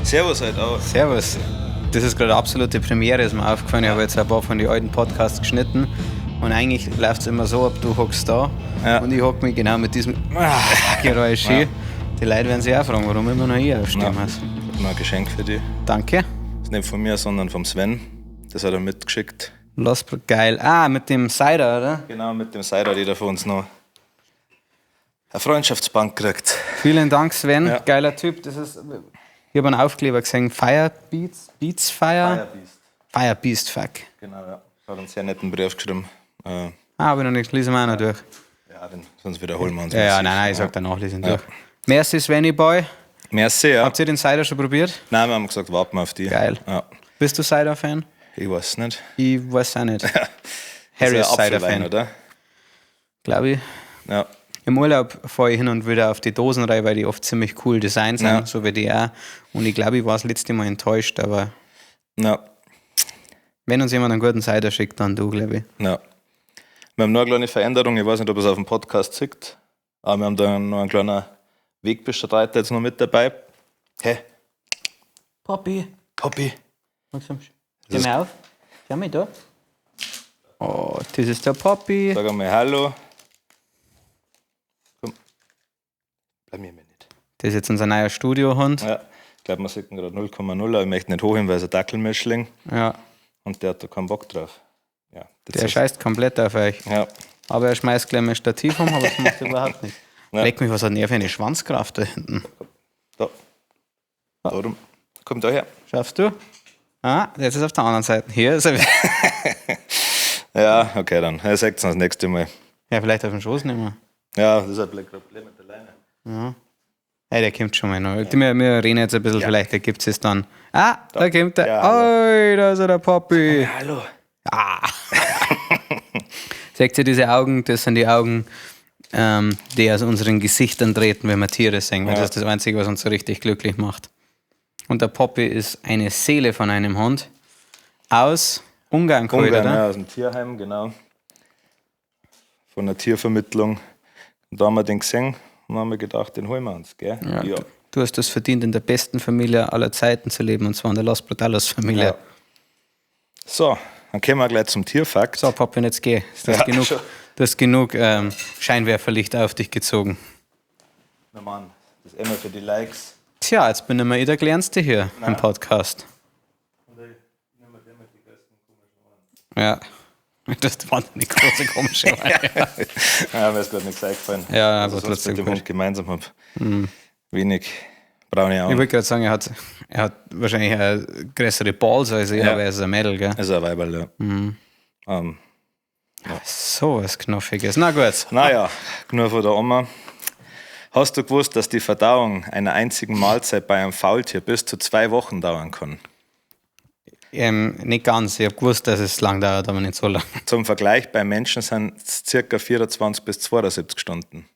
Servus halt auch. Servus. Das ist gerade eine absolute Premiere, ist mir aufgefallen. Ich habe jetzt ein paar von den alten Podcasts geschnitten. Und eigentlich läuft es immer so ab, du hockst da und ich hock mich genau mit diesem Geräusch hin. Die Leute werden sich auch fragen, warum immer noch hier aufstehen muss. Ich habe noch ein Geschenk für dich. Danke. Das ist nicht von mir, sondern vom Sven. Das hat er mitgeschickt. Geil. Ah, mit dem Cider, oder? Genau, mit dem Cider, der von uns noch eine Freundschaftsbank kriegt. Vielen Dank, Sven. Ja. Geiler Typ. Das ist, ich habe einen Aufkleber gesehen, Beats Fire? Firebeast, fuck. Genau, ja. Das hat einen sehr netten Brief geschrieben. Aber noch nicht, lesen wir auch noch durch. Ja, sonst wiederholen wir uns. Nein, ich sag danach, lesen durch. Merci, Svenny Boy. Merci, ja. Habt ihr den Cider schon probiert? Nein, wir haben gesagt, warten wir auf die. Geil. Ja. Bist du Cider-Fan? Ich weiß nicht. Ich weiß auch nicht. Das Harry ist ist ein Apfelwein, Cider-Fan, oder? glaube ich. Ja. Im Urlaub fahre ich hin und wieder auf die Dosen rein, weil die oft ziemlich cool designt sind, Ja. so wie die auch. Und ich glaube, ich war das letzte Mal enttäuscht, aber Ja. wenn uns jemand einen guten Cider schickt, dann du, glaube ich. Ja. Wir haben noch eine kleine Veränderung. Ich weiß nicht, ob ihr es auf dem Podcast sieht. Aber wir haben da noch einen kleinen Wegbestreiter jetzt noch mit dabei. Hey, Papi. Papi. Geh mal auf. Schau mal da. Oh, das ist der Papi. Sag einmal Hallo. Komm. Bleib mir nicht. Das ist jetzt unser neuer Studiohund. Ja. Ich glaube, man sieht ihn gerade 0,0, aber ich möchte nicht hochheben, weil er ein Dackelmischling. Ja, Und der hat da keinen Bock drauf. Ja, das der ist- scheißt komplett auf euch. Ja. Aber er schmeißt gleich mal ein Stativ um, aber das macht er überhaupt nicht. Ja. Leck mich, was hat denn er für eine Schwanzkraft da hinten? Da. Darum. Komm da her. Schaffst du? Ah, jetzt ist er auf der anderen Seite. Hier ist er wieder. Ja, okay, dann. Er sagt es das nächste Mal. Ja, vielleicht auf den Schoß nehmen. Ja, das ist ein Problem mit der Leine. Ja, der kommt schon mal noch. Wir reden jetzt ein bisschen, vielleicht ergibt es dann. Ah, da kommt der. Ja, Oi, da ist er, der Papi. Hallo. Seht ihr diese Augen? Das sind die Augen, die aus unseren Gesichtern treten, wenn wir Tiere sehen. Weil das ist das Einzige, was uns so richtig glücklich macht. Und der Poppy ist eine Seele von einem Hund aus Ungarn geholt, Ungarn, oder? ja, aus dem Tierheim, genau. Von der Tiervermittlung. Und da haben wir den gesehen und haben wir gedacht, den holen wir uns, gell? Ja. Du hast es verdient, in der besten Familie aller Zeiten zu leben, und zwar in der Los Brutalos Familie. Ja. So, dann kommen wir gleich zum Tierfakt. So, Poppy, jetzt geh. Du hast Ja, genug, schon. du hast genug Scheinwerferlicht auf dich gezogen. Na Mann, das ist immer für die Likes. Tja, jetzt bin ich mal der Kleinste hier im Podcast. Ja. Das ist wahnsinnig große, komische Weine. Ja, mir ist gerade nichts eingefallen. Ja, was aber ich sonst trotzdem mit dem gut. Hund gemeinsam habe. Wenig braune Ich Augen. wollte gerade sagen, er hat wahrscheinlich eine größere Balls als ich, Ja. aber er ist ein Mädel, gell? Also ein Weiberl, ja. So was Knuffiges. Na gut. Naja, nur von der Oma. Hast du gewusst, dass die Verdauung einer einzigen Mahlzeit bei einem Faultier bis zu 2 Wochen dauern kann? Nicht ganz. Ich habe gewusst, dass es lang dauert, aber nicht so lang. Zum Vergleich, bei Menschen sind es ca. 24 bis 72 Stunden.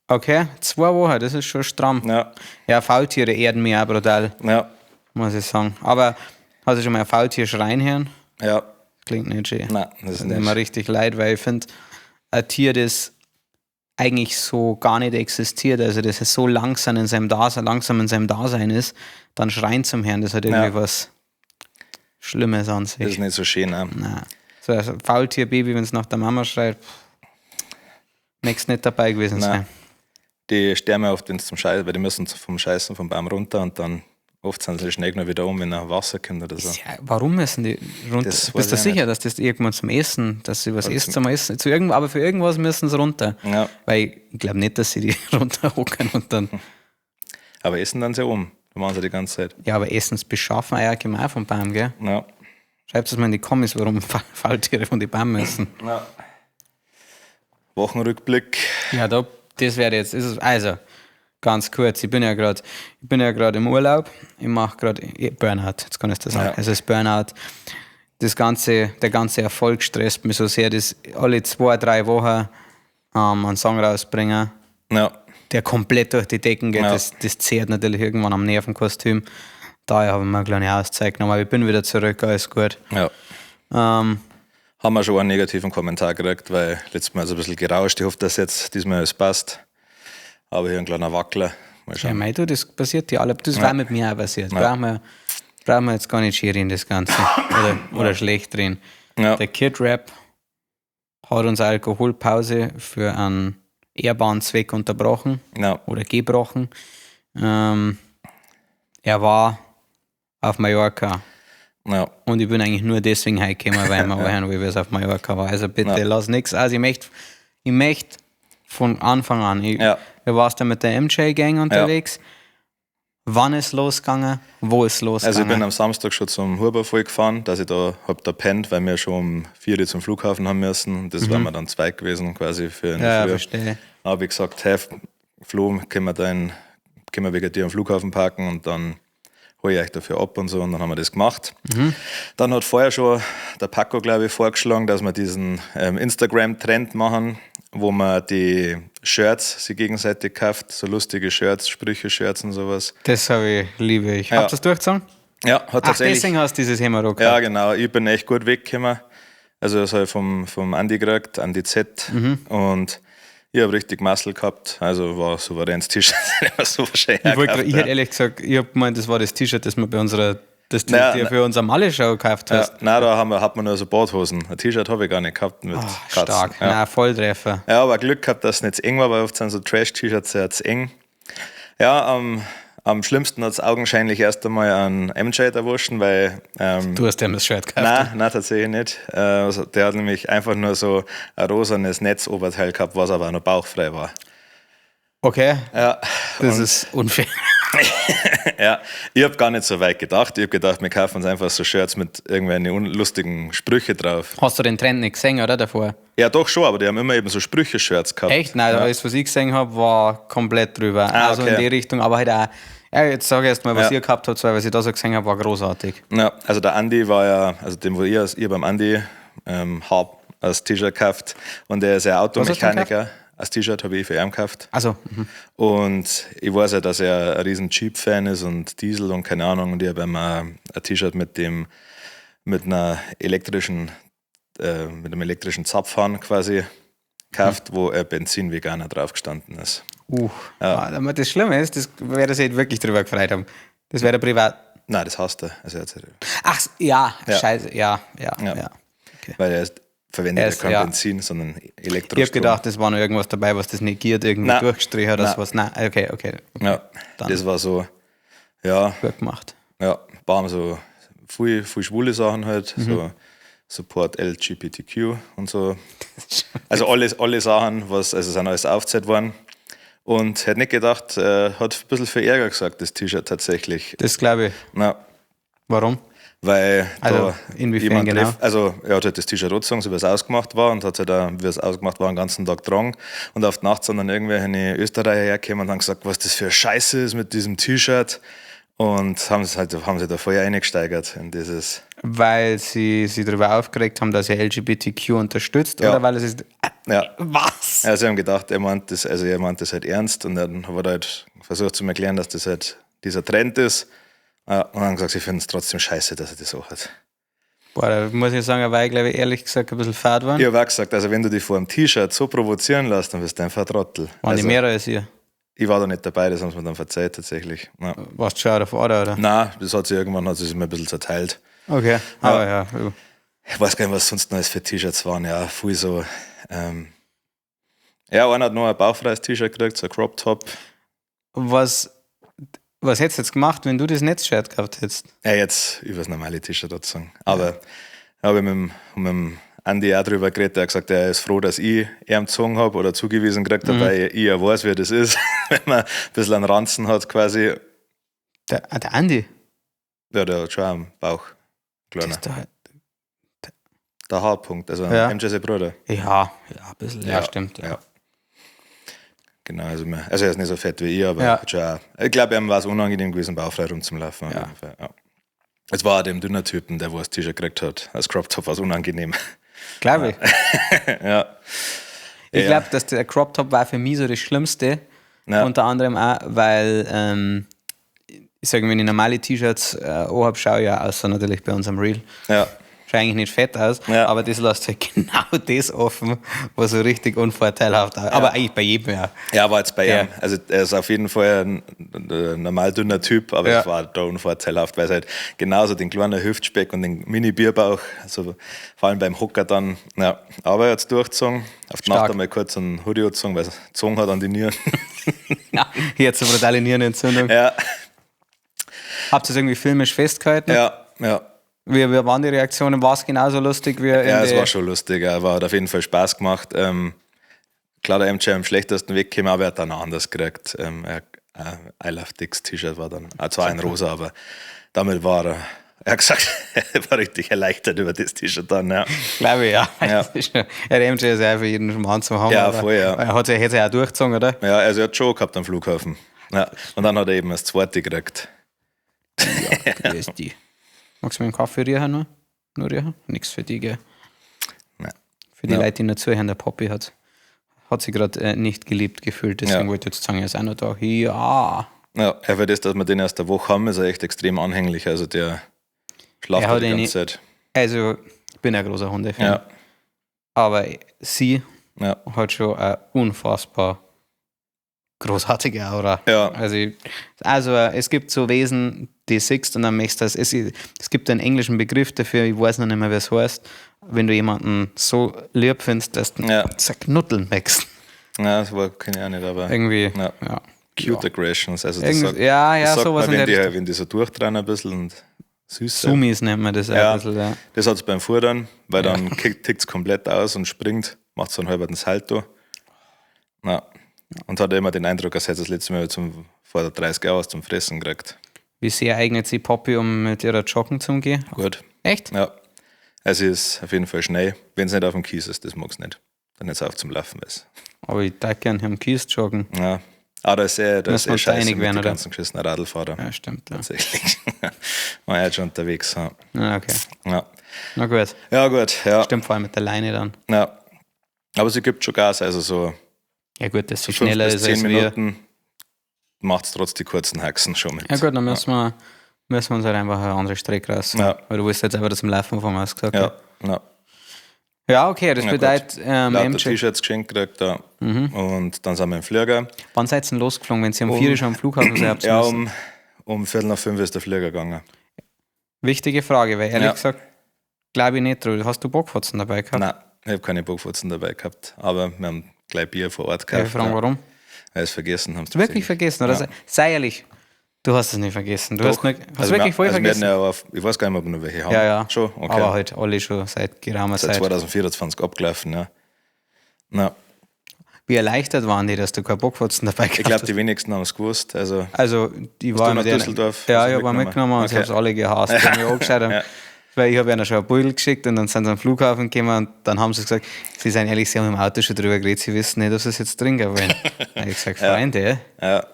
Okay, 2 Wochen, das ist schon stramm. Ja, Ja, Faultiere erden mich auch brutal, ja, muss ich sagen. Aber hast du schon mal ein Faultier schreien hören? ja. Klingt nicht schön. Nein, das ist Das tut mir nicht. richtig leid, weil ich finde, ein Tier, das eigentlich so gar nicht existiert, also das ist so langsam in seinem Dasein ist, dann schreien zum Herrn, das hat irgendwie Ja. was Schlimmes an Das ist sich. nicht so schön. Ne? Nein. So ein Faultierbaby, wenn es nach der Mama schreit, nächstes nicht dabei gewesen Nein. sein. Die sterben ja oft, wenn es zum Scheißen, weil die müssen vom Scheißen vom Baum runter und dann oft sind sie schnell noch wieder wenn ein Wasser kommt oder so. Ja, warum müssen die runter? Das weiß Bist du ich sicher, nicht. dass das irgendwann zum Essen, dass sie was essen zum Essen? Aber für irgendwas müssen sie runter. Ja, Weil ich glaube nicht, dass sie die runterhocken und dann. aber essen dann sie um. Das machen sie die ganze Zeit. Ja, aber Essensbeschaffen ja allgemein vom Baum, gell? Ja. Schreibt es mal in die Kommis, warum Faultiere von den Bäumen essen. Ja. Wochenrückblick. Ja, das wäre jetzt. Also, ganz kurz, ich bin ja gerade im Urlaub. Ich mache gerade Burnout, jetzt kann ich das sagen. Ja. Also, das Burnout. Der ganze Erfolg stresst mich so sehr, dass alle 2-3 Wochen einen Song rausbringen, Ja. der komplett durch die Decken geht. Ja. Das zehrt natürlich irgendwann am Nervenkostüm. Daher habe ich mir eine kleine Auszeit genommen, aber ich bin wieder zurück, alles gut. Ja. Ähm, Haben wir schon einen negativen Kommentar gekriegt, weil letztes Mal so ein bisschen gerauscht. Ich hoffe, dass jetzt diesmal alles passt. Aber hier ein kleiner Wackler. Mal Ja, schauen. mei, du, das passiert ja alle. Das war mit mir auch passiert. Brauchen wir jetzt gar nicht schier in das Ganze. Oder schlecht drin. Ja. Der Kid Rap hat unsere Alkoholpause für einen ehrbaren Zweck unterbrochen Ja. oder gebrochen. Er war auf Mallorca. Ja. Und ich bin eigentlich nur deswegen heimgekommen, weil wir anhören, wie es auf Mallorca war. Also bitte lass nichts. Also ich möchte von Anfang an, wir warst da mit der MJ-Gang unterwegs. Wann ist losgegangen? Wo ist losgegangen? Also ich bin am Samstag schon zum Huberfall gefahren, dass ich da pennt, weil wir schon um 4 Uhr zum Flughafen haben müssen. Das waren wir dann 2 gewesen quasi für eine Früh. Verstehe. Da habe ich gesagt, hey Flo, können wir wegen dir am Flughafen parken und dann hole ich euch dafür ab und so. Und dann haben wir das gemacht. Dann hat vorher schon der Paco, glaube ich, vorgeschlagen, dass wir diesen Instagram-Trend machen, wo man die Shirts sich gegenseitig kauft, so lustige Shirts, Sprüche-Shirts und sowas. Das liebe ich. Habt ihr das durchgezogen? Ja, hat tatsächlich. Deswegen hast du dieses Hämmerrock Ja, genau. Ich bin echt gut weggekommen. Also das habe ich vom Andi gekriegt, Andi Z. Und ich habe richtig Muscle gehabt. Also war ein souveränes T-Shirt. So Ich hätte ehrlich gesagt, ich habe gemeint, das war das T-Shirt, das wir bei unserer, für unsere Malle-Show gekauft hast. Nein, da hat man nur so Badhosen. Ein T-Shirt habe ich gar nicht gehabt mit Katzen. Stark, nein, Volltreffer. Ja, aber Glück gehabt, dass es nicht zu eng war, weil oft sind so Trash-T-Shirts sehr zu eng. Ja, am schlimmsten hat es augenscheinlich erst einmal an MJ erwischen, weil... du hast ihm das Shirt gekauft. Nein, tatsächlich nicht. Der hat nämlich einfach nur so ein rosanes Netzoberteil gehabt, was aber auch noch bauchfrei war. Okay, Ja, das ist unfair. ja, ich habe gar nicht so weit gedacht. Ich habe gedacht, wir kaufen uns einfach so Shirts mit irgendwelchen lustigen Sprüche drauf. Hast du den Trend nicht gesehen, oder, davor? Ja, doch schon, aber die haben immer eben so Sprüche-Shirts gehabt. Echt? Nein, das, was ich gesehen habe, war komplett drüber. Also in die Richtung, aber halt auch... Ja, jetzt sage ich erst mal, was ihr gehabt habt, weil was ich da so gesehen habe, war großartig. Ja, also der Andi war ja, also dem, wo ihr beim Andi habt, als T-Shirt gekauft und der ist ja Automechaniker. Als T-Shirt habe ich für ihn gekauft. Also. Und ich weiß ja, dass er ein riesen Jeep-Fan ist und Diesel und keine Ahnung. Und ich habe ihm ein T-Shirt mit einem elektrischen Zapfhahn quasi gekauft, wo ein Benzin-Veganer drauf gestanden ist. Aber das Schlimme ist, das wäre sich wirklich drüber gefreut haben. Das wäre privat. Nein, das hasst er. Also Ach, ja, scheiße, ja. Okay. Weil er verwendet kein Benzin, sondern Elektrostrom. Ich habe gedacht, es war noch irgendwas dabei, was das negiert, irgendwie durchgestrichen oder sowas. Nein, okay. Ja, das war so, ja. Gut gemacht. Ja, waren so viel schwule Sachen halt, so Support LGBTQ und so. Also alle Sachen, sind alles aufgezählt worden. Und hätte nicht gedacht, hat ein bisschen für Ärger gesagt, das T-Shirt tatsächlich. Das glaube ich. Ja. Warum? Weil da inwiefern genau? Er hat halt das T-Shirt angezogen, so wie es ausgemacht war, und hat halt auch, wie es ausgemacht war, den ganzen Tag getragen. Und auf die Nacht sind dann irgendwelche Österreicher hergekommen und haben gesagt, was das für Scheiße ist mit diesem T-Shirt. Und haben sich da voll eingesteigert in dieses. Weil sie sich darüber aufgeregt haben, dass er LGBTQ unterstützt, oder weil es ist. Ja. Was? Ja, sie haben gedacht, er meint das halt ernst, und dann hat er halt versucht zu erklären, dass das halt dieser Trend ist. Und haben gesagt, sie finden es trotzdem scheiße, dass er das so hat. Boah, da muss ich sagen, er war, glaube ich, ehrlich gesagt ein bisschen fad geworden. Ich habe auch gesagt, also wenn du dich vor einem T-Shirt so provozieren lässt, dann bist du einfach ein Trottel. Waren die mehr als ihr? Ich war da nicht dabei, das haben sie mir dann verzeiht tatsächlich. Ja. Warst du schon auf Order, oder? Nein, irgendwann hat sich mir ein bisschen zerteilt. Okay, aber ja. Ich weiß gar nicht, was sonst noch alles für T-Shirts waren. Ja, viel so. Einer hat noch ein bauchfreies T-Shirt gekriegt, so ein Crop Top. Was hättest du jetzt gemacht, wenn du das Netzshirt gehabt hättest? Ja, jetzt über das normale T-Shirt dazusagen. Aber habe ich mit dem Andi auch drüber geredet, der hat gesagt, er ist froh, dass ich ihm gezogen habe oder zugewiesen gekriegt habe, weil ich ja weiß, wie das ist, wenn man ein bisschen einen Ranzen hat quasi. Der Andi? Ja, der hat schon einen Bauch. Kleiner. Der Haarpunkt, also MJ sein Bruder. Ja, ein bisschen, ja, stimmt. Ja. Genau, also er ist nicht so fett wie ich, aber hat schon auch, ich glaube, ihm war es unangenehm gewesen, bauchfrei rumzulaufen. Ja. Es war dem dünner Typen, der wo das T-Shirt gekriegt hat. Als Crop Top war es unangenehm. Glaube ich. Ja. Ich glaube, dass der Crop Top war für mich so das Schlimmste. Ja. Unter anderem auch, weil ich sage, wenn ich normale T-Shirts habe, schaue ich ja außer natürlich bei unserem Reel. Ja. schaut eigentlich nicht fett aus, aber das lässt halt genau das offen, was so richtig unvorteilhaft ist. Aber eigentlich bei jedem, ja. Ja, war jetzt bei ihm. Also er ist auf jeden Fall ein normal dünner Typ, aber es war da unvorteilhaft, weil es halt genauso den kleinen Hüftspeck und den Mini-Bierbauch, also vor allem beim Hocker dann, aber er hat es durchgezogen. Auf die Nacht einmal kurz einen Hoodie gezogen, weil es gezogen hat an die Nieren. Ja, hier hat es eine brutale Nierenentzündung. Ja. Habt ihr es irgendwie filmisch festgehalten? Ja. Wie waren die Reaktionen? War es genauso lustig wie Ja, es war schon lustig. Er hat auf jeden Fall Spaß gemacht. Klar, der MJ am schlechtesten Weg gekommen, aber er hat dann anders gekriegt. I Love Dicks T-Shirt war dann, zwar ein rosa, aber damit war er hat gesagt, er war richtig erleichtert über das T-Shirt dann, ja. Glaube ich, ja. Der MJ ist ja für jeden Mann zu haben. Ja, voll, ja. Er hat es ja auch durchgezogen, oder? Ja, also er hat schon gehabt am Flughafen. Ja. Und dann hat er eben das zweite gekriegt. Ja, grüß die. Magst du mir einen Kaffee riechen noch? Nur riechen? Nichts für die, gell? Nein. Für die Leute, die noch zuhören, der Poppy hat sich gerade nicht geliebt gefühlt, deswegen wollte ich jetzt sagen, er ist auch noch da. Ja. Ja, für das, dass wir den erst eine Woche haben, ist er echt extrem anhänglich. Also der schlaft die ganze Zeit. Also, ich bin ein großer Hundefan. Ja. Aber sie hat schon eine unfassbar großartige Aura. Ja. Also es gibt so Wesen, die siehst und dann möchtest du das. Es gibt einen englischen Begriff dafür, ich weiß noch nicht mehr, wie es heißt, wenn du jemanden so lieb findest, dass du zerknutteln möchtest. Ja, das war keine Ahnung nicht, aber irgendwie, Cute Aggressions. Also das sowas. wenn die so durchdrehen ein bisschen und süß sind. Sumis nennt man das auch ein bisschen, ja. Das hat es beim Futtern, weil dann tickt es komplett aus und springt, macht so einen halben Salto. Ja. Und hat immer den Eindruck, als hätte das letzte Mal vor 30 Jahren was zum Fressen gekriegt. Wie sehr eignet sich Poppy, um mit ihrer Joggen zu umgehen? Gut. Echt? Ja. Also sie ist auf jeden Fall schnell. Wenn es nicht auf dem Kies ist, das mag es nicht. Dann jetzt auf zum Laufen ist. Aber ich darf gerne am Kies joggen. Ja. Aber da ist scheiße einig mit werden, den ganzen geschissenen Radlfahrer. Ja, stimmt. Ja. Tatsächlich. War ja jetzt schon unterwegs. Ja. Ah, okay. Ja. Na gut. Ja, gut. Ja. Stimmt, vor allem mit der Leine dann. Ja. Aber sie gibt schon Gas, also so. Ja, gut, dass sie so schneller ist 10 als Minuten macht es trotz die kurzen Haxen schon mit. Ja, gut, dann müssen wir uns halt einfach eine andere Strecke raus. Ja. Weil du willst jetzt einfach das im Laufen vom Haus gesagt. Ja. Ja, okay, das bedeutet, MJ T-Shirts geschenkt gekriegt, ja. Und dann sind wir im Flieger. Wann seid ihr denn losgeflogen, wenn ihr um 4 Uhr schon am Flughafen seid? Ja, um 4:45 ist der Flieger gegangen. Wichtige Frage, weil ehrlich gesagt, glaube ich nicht drüber. Hast du Bockfotzen dabei gehabt? Nein, ich habe keine Bockfotzen dabei gehabt, aber wir haben gleich Bier vor Ort gekauft. Ich frage, warum? Weil es vergessen haben. Wirklich vergessen? Oder? Sei ehrlich, du hast es nicht vergessen. Du hast wirklich voll vergessen. Ich weiß gar nicht, ob wir noch welche haben. Ja. Schon? Okay. Aber halt alle schon seit geraumer Zeit. Seit 2024 abgelaufen, ja. Na. Wie erleichtert waren die, dass du keine Bockfotzen dabei gehabt hast? Ich glaube, die wenigsten haben es gewusst. Also die waren nach Düsseldorf. Ja, ich habe mitgenommen und sie haben es alle gehasst. Die haben mich angeschaut. Weil ich habe ihnen schon ein Beutel geschickt und dann sind sie am Flughafen gekommen und dann haben sie gesagt, sie seien ehrlich, sie haben im Auto schon drüber geredet, sie wissen nicht, ob sie es jetzt trinken wollen. Da habe ich gesagt, Freunde. Ja,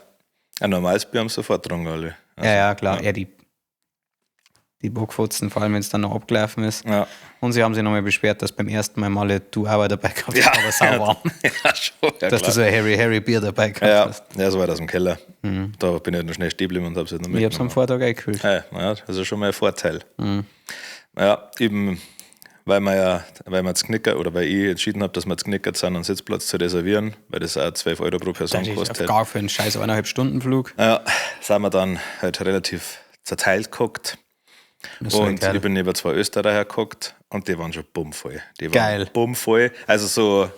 ein normales Bier haben sie sofort getrunken alle. Also, ja, klar. Ja, die Bockfotzen, vor allem wenn es dann noch abgelaufen ist. Ja. Und sie haben sich nochmal beschwert, dass beim ersten Mal du auch dabei gehabt hast, aber sauwarm. Ja, schon. Ja, dass du so ein Harry Bier dabei gehabt hast. Ja, so war das im Keller. Da bin ich noch schnell stehen geblieben und habe es halt noch mitgenommen. Ich habe es am Vortag eingekühlt. Ja, das ist schon mal ein Vorteil. Ja, eben, weil ich entschieden habe, dass wir jetzt Knickert sind, einen Sitzplatz zu reservieren, weil das auch 12 Euro pro Person kostet. Gar für einen scheiß 1,5-Stunden-Flug. Ja, sind wir dann halt relativ zerteilt geguckt. Und ich bin neben 2 Österreicher geguckt und die waren schon bummvoll. Geil. Bummvoll, also so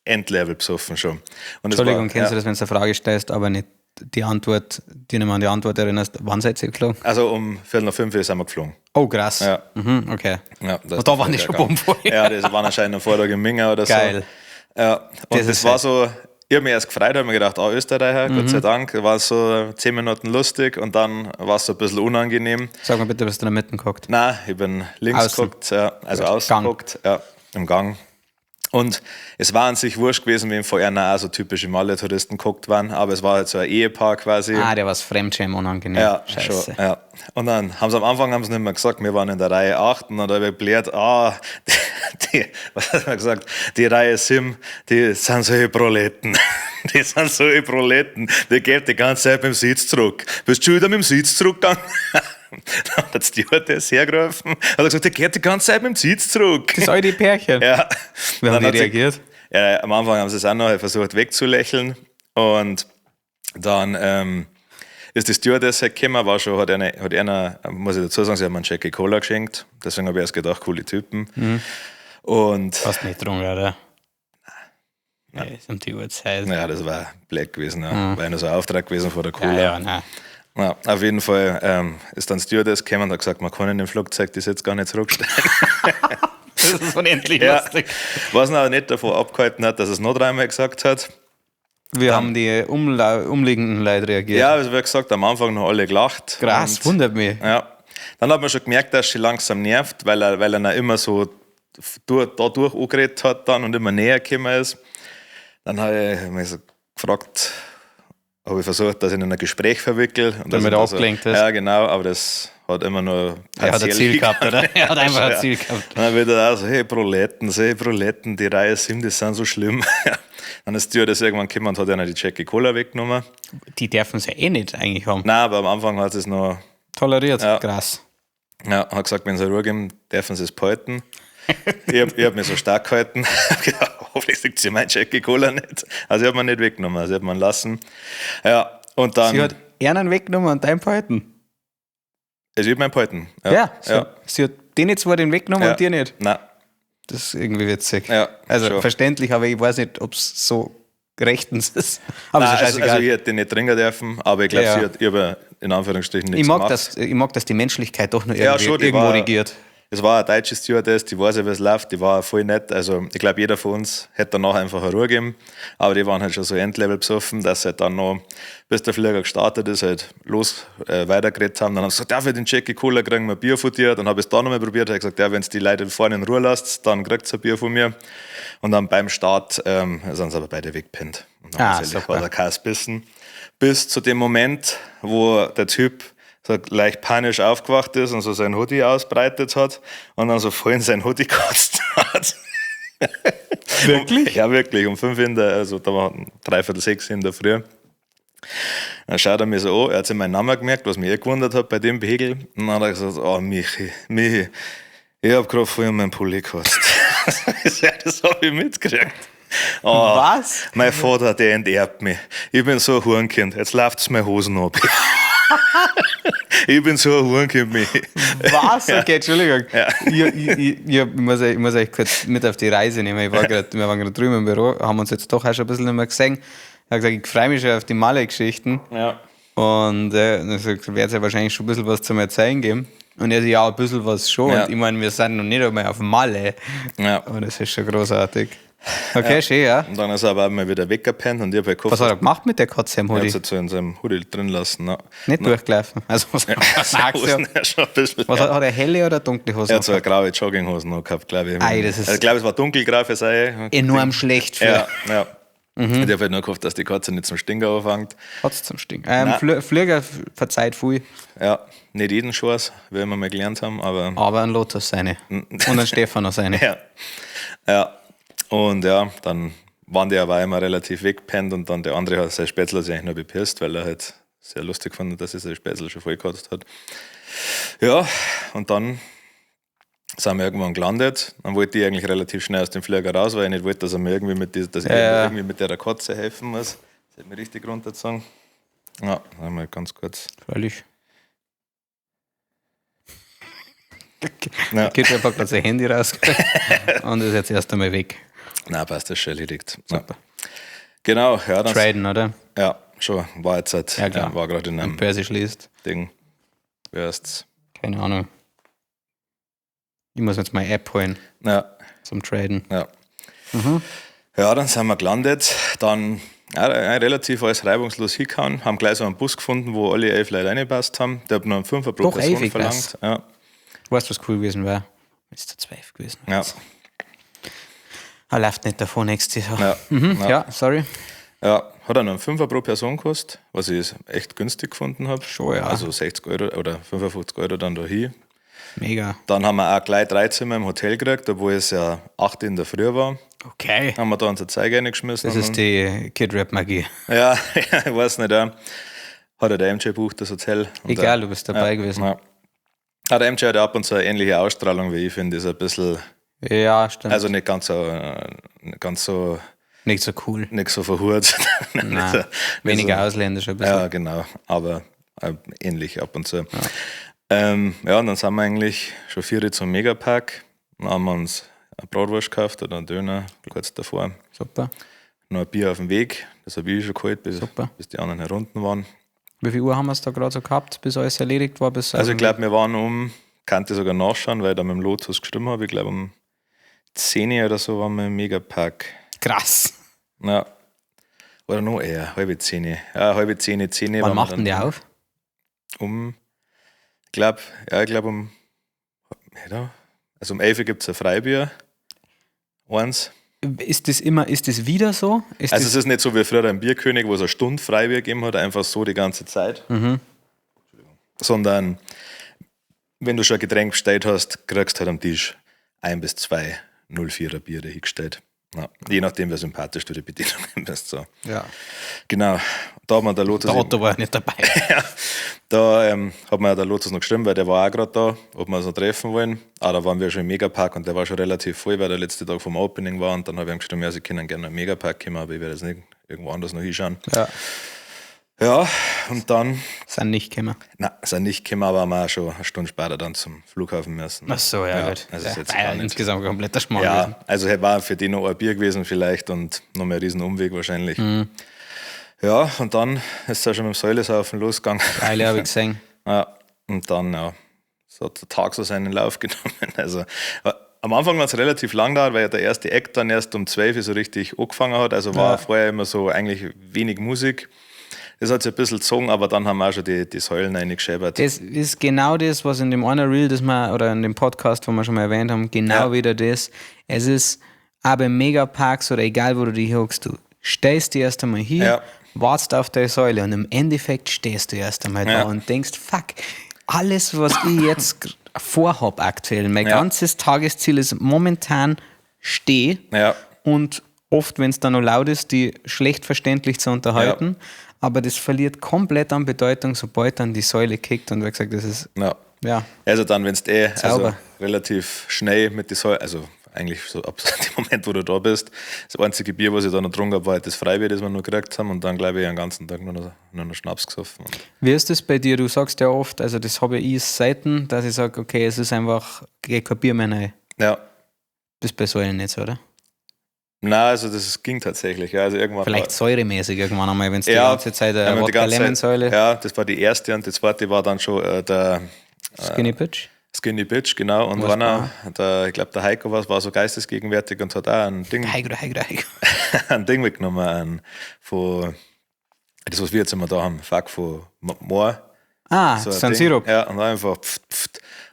Endlevel besoffen schon. Und Entschuldigung, kennst du das, wenn du eine Frage stellst, aber nicht die Antwort, die nicht mehr an die Antwort erinnerst, wann seid ihr geflogen? Also um 4:45 sind wir geflogen. Oh, krass. Ja. Okay. Ja, und da waren die schon bummvoll. Ja, das waren anscheinend am Vortag in Minga oder Geil. so. Ja, und das war so, ich habe mich erst gefreut, habe mir gedacht, Österreicher, Gott sei Dank, war so 10 Minuten lustig und dann war es so ein bisschen unangenehm. Sag mal bitte, bist du da mitten geguckt? Nein, ich bin links geguckt, also außen geguckt, im Gang. Und es war an sich wurscht gewesen, wie vorher auch so typische Malle-Touristen geguckt waren, aber es war halt so ein Ehepaar quasi. Der war das Fremdschämen unangenehm. Ja, Scheiße. Schon, ja. Und dann haben sie am Anfang nicht mehr gesagt, wir waren in der Reihe 8 und dann habe ich erklärt, was hat man gesagt, die Reihe 7, die sind solche Proleten. Die sind solche Proleten, die geht die ganze Zeit mit dem Sitz zurück. Bist du schon wieder mit dem Sitz zurückgegangen? Dann hat die Stewardess hergerufen, hat er gesagt, der geht die ganze Zeit mit dem Sitz zurück. Das alte Pärchen. Ja. Wie haben die reagiert? Ja, am Anfang haben sie es auch noch versucht wegzulächeln und dann ist die Stewardess halt gekommen, hat einer, muss ich dazu sagen, sie hat mir einen Jackie Cola geschenkt, deswegen habe ich erst gedacht, coole Typen. Und Hast nicht getrunken, oder? Nein, ist um die Uhrzeit. ja, das war Black gewesen, ja. War ja noch so ein Auftrag gewesen von der Cola. Ja, nein. Ja, auf jeden Fall ist dann Stewardess gekommen und hat gesagt, man kann in dem Flugzeug das jetzt gar nicht zurückstellen. Das ist unendlich Ja. lustig. Was ihn aber nicht davon abgehalten hat, dass er es noch dreimal gesagt hat. Wie haben die umliegenden Leute reagiert? Ja, also wie gesagt, am Anfang noch alle gelacht. Krass, Und, wundert mich. ja. Dann hat man schon gemerkt, dass sie langsam nervt, weil er ihn immer so dadurch angeredet hat dann und immer näher gekommen ist. Dann habe ich mich so gefragt, habe ich versucht, dass ich in ein Gespräch verwickle. Damit er abgelenkt ist. Ja, genau, aber das hat immer nur Er hat ein Ziel gehabt, oder? Er hat einfach ein Ziel gehabt. Dann wird er auch so, hey Proletten, die Reihe 7, die sind so schlimm. Dann ist die das irgendwann gekommen und hat einer die Jackie Cola weggenommen. Die dürfen es ja eh nicht eigentlich haben. Nein, aber am Anfang hat es noch, Toleriert, Ja. krass. ja, hat gesagt, wenn sie Ruhe geben, dürfen sie es behalten. Ich hab mich so stark gehalten. Hoffentlich liegt sie mein Jackie Cola nicht. Also ich habe mir nicht weggenommen, sie hat mir lassen. Ja, und dann... Sie hat einen weggenommen und deinen behalten. Also ich hab meinen behalten. Ja, sie hat denen zwar den weggenommen Ja. und dir nicht. Nein. Das ist irgendwie witzig. Ja, also schon. verständlich, aber ich weiß nicht, ob es so rechtens ist. Aber Nein, ist ja also scheißegal. ich hätte den nicht trinken dürfen, aber ich glaube, Ja. sie hat über in Anführungsstrichen nichts ich, mag gemacht. ich mag, dass die Menschlichkeit doch noch Ja, irgendwie, schon, die irgendwo war- regiert. Es war eine deutsche Stewardess, die weiß ja, wie es läuft, die war voll nett. Also ich glaube, jeder von uns hätte danach einfach eine Ruhe gegeben. Aber die waren halt schon so Endlevel besoffen, dass sie halt dann noch, bis der Flieger gestartet ist, halt weitergeredet haben. Dann haben sie gesagt, darf ich den Jackie Cola kriegen, wir ein Bier von dir? Dann habe ich es da nochmal probiert, habe gesagt, ja, wenn es die Leute vorne in Ruhe lasst, dann kriegt ihr ein Bier von mir. Und dann beim Start sind sie aber beide weggepennt. Und dann war super. der Chaos bissen. Bis zu dem Moment, wo der Typ so leicht panisch aufgewacht ist und so sein Hoodie ausbreitet hat und dann so voll in sein Hoodie gekotzt hat. Wirklich? Ja, wirklich. Um 5 also da war 5:45 in der Früh. Dann schaut er mir so an, er hat sich meinen Namen gemerkt, was mich gewundert hat bei dem Pegel. Und dann hat er gesagt, oh Michi, ich hab gerade vorhin meinen Pulli gekostet. Das habe ich mitgekriegt. Oh, Was? Mein Vater, der enterbt mich. Ich bin so ein Hurenkind, jetzt läuft's meine Hosen ab. Ich bin so ein Hurenkind, Michi. Was? Okay, Entschuldigung. Ja. Ich muss euch kurz mit auf die Reise nehmen. Wir waren gerade drüben im Büro, haben uns jetzt doch auch schon ein bisschen nicht mehr gesehen. Ich habe gesagt, ich freue mich schon auf die Malle-Geschichten. Ja. Und dann wird es ja wahrscheinlich schon ein bisschen was zum Erzählen geben. Und er sagt, ja, ein bisschen was schon. Ja. Und ich meine, wir sind noch nicht einmal auf Malle. Ja. Aber das ist schon großartig. Okay, schön, ja. Und dann ist er aber mal wieder weggepennt und ich habe halt gehofft, Was hat er gemacht mit der Katze im er hat Hoodie? sie so in seinem Hoodie drin lassen. Ja. Nicht durchgelaufen. Also, was Hosen, ja, schon ein bisschen. hat er helle oder dunkle Hosen? Er hat so eine graue Jogginghosen noch gehabt, glaube ich. Ei, das ist- Also, ich glaube, es war dunkelgrau für sein. enorm schlecht für. Ja, ja. Ich habe halt nur gehofft, dass die Katze nicht zum Stinken anfängt. Hat's zum Stinken. Flieger verzeiht viel, Ja, nicht jeden Chance, wie wir mal gelernt haben, aber aber ein Lotus seine. Und ein Stefano seine. ja. Ja. Und ja, dann waren die aber immer relativ weggepennt und dann der andere hat sein Spätzle sich eigentlich nur bepisst, weil er halt sehr lustig fand, dass er sein Spätzle schon voll gekotzt hat. Ja, und dann sind wir irgendwann gelandet. Dann wollte ich eigentlich relativ schnell aus dem Flieger raus, weil ich nicht wollte, dass er mir irgendwie irgendwie mit der Katze helfen muss. Das hätte mir richtig runtergezogen. Ja, einmal ganz kurz. Freilich. Ja. Geht einfach gerade sein Handy raus und ist jetzt erst einmal weg. Nein, passt, das ist schon erledigt. Ja. Genau, ja, dann. Traden, oder? Ja, schon. War jetzt halt, Ja, klar. war gerade in Wenn einem Persisch liest. Ding. Wie heißt's? Keine Ahnung. Ich muss jetzt meine App holen Ja, zum Traden. ja. Ja, dann sind wir gelandet. Dann relativ alles reibungslos hingehauen. Haben gleich so einen Bus gefunden, wo alle 11 Leute reingepasst haben. Der hat nur einen 5er pro Doch, Person 11 verlangt. was? Ja, Weißt du, was cool gewesen wäre? Wenn es der 12 gewesen wäre. ja, Er läuft nicht davon nächstes Jahr. ja. Mhm, ja. ja, sorry. Ja, hat er noch einen 5er pro Person gekostet, was ich echt günstig gefunden habe. Schon, ja. Also 60 € oder 55 € dann da hin. Mega. Dann haben wir auch gleich 3 Zimmer im Hotel gekriegt, obwohl es ja 8 in der Früh war. Okay. Haben wir da unsere Zeige reingeschmissen. Das ist die Kid-Rap-Magie. Ja, ich weiß nicht, ja. Hat er der MJ bucht, das Hotel. Und Egal, du bist dabei gewesen. Ja. Der MJ hat ab und zu eine ähnliche Ausstrahlung wie ich, finde, ist ein bisschen. Ja, stimmt. Also nicht ganz so. Nicht so cool. Nicht so verhurt. Nein, weniger so, ausländisch ein bisschen. Ja, genau. Aber ähnlich ab und zu. Ja, und dann sind wir eigentlich schon 4 zum Megapark. Dann haben wir uns eine Bratwurst gekauft oder einen Döner kurz davor. Super. Noch ein Bier auf dem Weg. Das habe ich schon geholt, bis die anderen herunten waren. Wie viel Uhr haben wir es da gerade so gehabt, bis alles erledigt war? Also ich glaube, wir waren kann ich sogar nachschauen, weil ich da mit dem Lotus gestimmt habe. Ich glaube, um 10 oder so waren wir im Megapark. Krass. Ja. Oder noch eher, halbe 10. Ja, halbe 10, 10. Wann macht denn die auf? Ich glaube um 11 gibt es ein Freibier. Eins. Ist das wieder so? Es ist nicht so wie früher im Bierkönig, wo es eine Stunde Freibier gegeben hat, einfach so die ganze Zeit. Sondern wenn du schon ein Getränk bestellt hast, kriegst du halt am Tisch 1 bis 2 04er Biere hingestellt. Ja, je nachdem, wer sympathisch du die Bedienungen bist. So. Ja. Genau. Da hat man der Lotus. Der Otto war ja nicht dabei. Ja, da hat man der Lotus noch geschrieben, weil der war auch gerade da, ob wir uns noch treffen wollen. Da waren wir schon im Megapark und der war schon relativ voll, weil der letzte Tag vom Opening war. Und dann habe ich ihm geschrieben, ja, sie können gerne im Megapark kommen, aber ich werde jetzt nicht irgendwo anders noch hinschauen. Ja, und dann. Sind nicht gekommen. Nein, sind nicht gekommen, aber haben wir auch schon eine Stunde später dann zum Flughafen müssen. Ach so, ja, gut. Also ist jetzt war insgesamt kompletter Schmarrn. Ja, also es war für die noch ein Bier gewesen vielleicht und noch mehr ein riesen Umweg wahrscheinlich. Ja, und dann ist es auch schon mit dem Säulesaufen losgegangen. Geil, habe ich gesehen. Ja, und dann, so hat der Tag so seinen Lauf genommen. Also am Anfang hat es relativ lang gedauert, weil der erste Act dann erst um 12 Uhr so richtig angefangen hat. Also war vorher immer so eigentlich wenig Musik. Das hat sich ein bisschen gezogen, aber dann haben wir auch schon die Säulen reingeschäbert. Das ist genau das, was in dem einen Reel, oder in dem Podcast, wo wir schon mal erwähnt haben, wieder das. Es ist aber im Megaparks oder egal, wo du dich hockst, du stehst dir erst einmal hier, wartest auf deine Säule und im Endeffekt stehst du erst einmal da und denkst, fuck, alles, was ich jetzt vorhab aktuell, mein ganzes Tagesziel ist momentan steh und oft, wenn es dann noch laut ist, die schlecht verständlich zu unterhalten. Aber das verliert komplett an Bedeutung, sobald dann die Säule kickt. Und wie gesagt, das ist. Ja. Also dann, wenn es relativ schnell mit der Säule, also eigentlich so ab dem Moment, wo du da bist, das einzige Bier, was ich da noch getrunken habe, war halt das Freibier, das wir noch gekriegt haben. Und dann, glaube ich, den ganzen Tag nur noch Schnaps gesoffen. Wie ist das bei dir? Du sagst ja oft, also das habe ich selten, dass ich sage, okay, es ist einfach, geht kein Bier mehr rein. Ja. Das ist bei Säulen nicht so, oder? Nein, also das ging tatsächlich. Ja, also irgendwann vielleicht säuremäßig irgendwann einmal, wenn es die ganze Zeit eine Wodka-Lemon-Säule. Ja, das war die erste und die zweite war dann schon der Skinny Bitch. Skinny Bitch, genau. Und ich glaube, der Heiko war so geistesgegenwärtig und hat auch ein Ding. Heiko. ein Ding mitgenommen von das, was wir jetzt immer da haben, Fuck von Moor. So ein Sirup. Ja, und einfach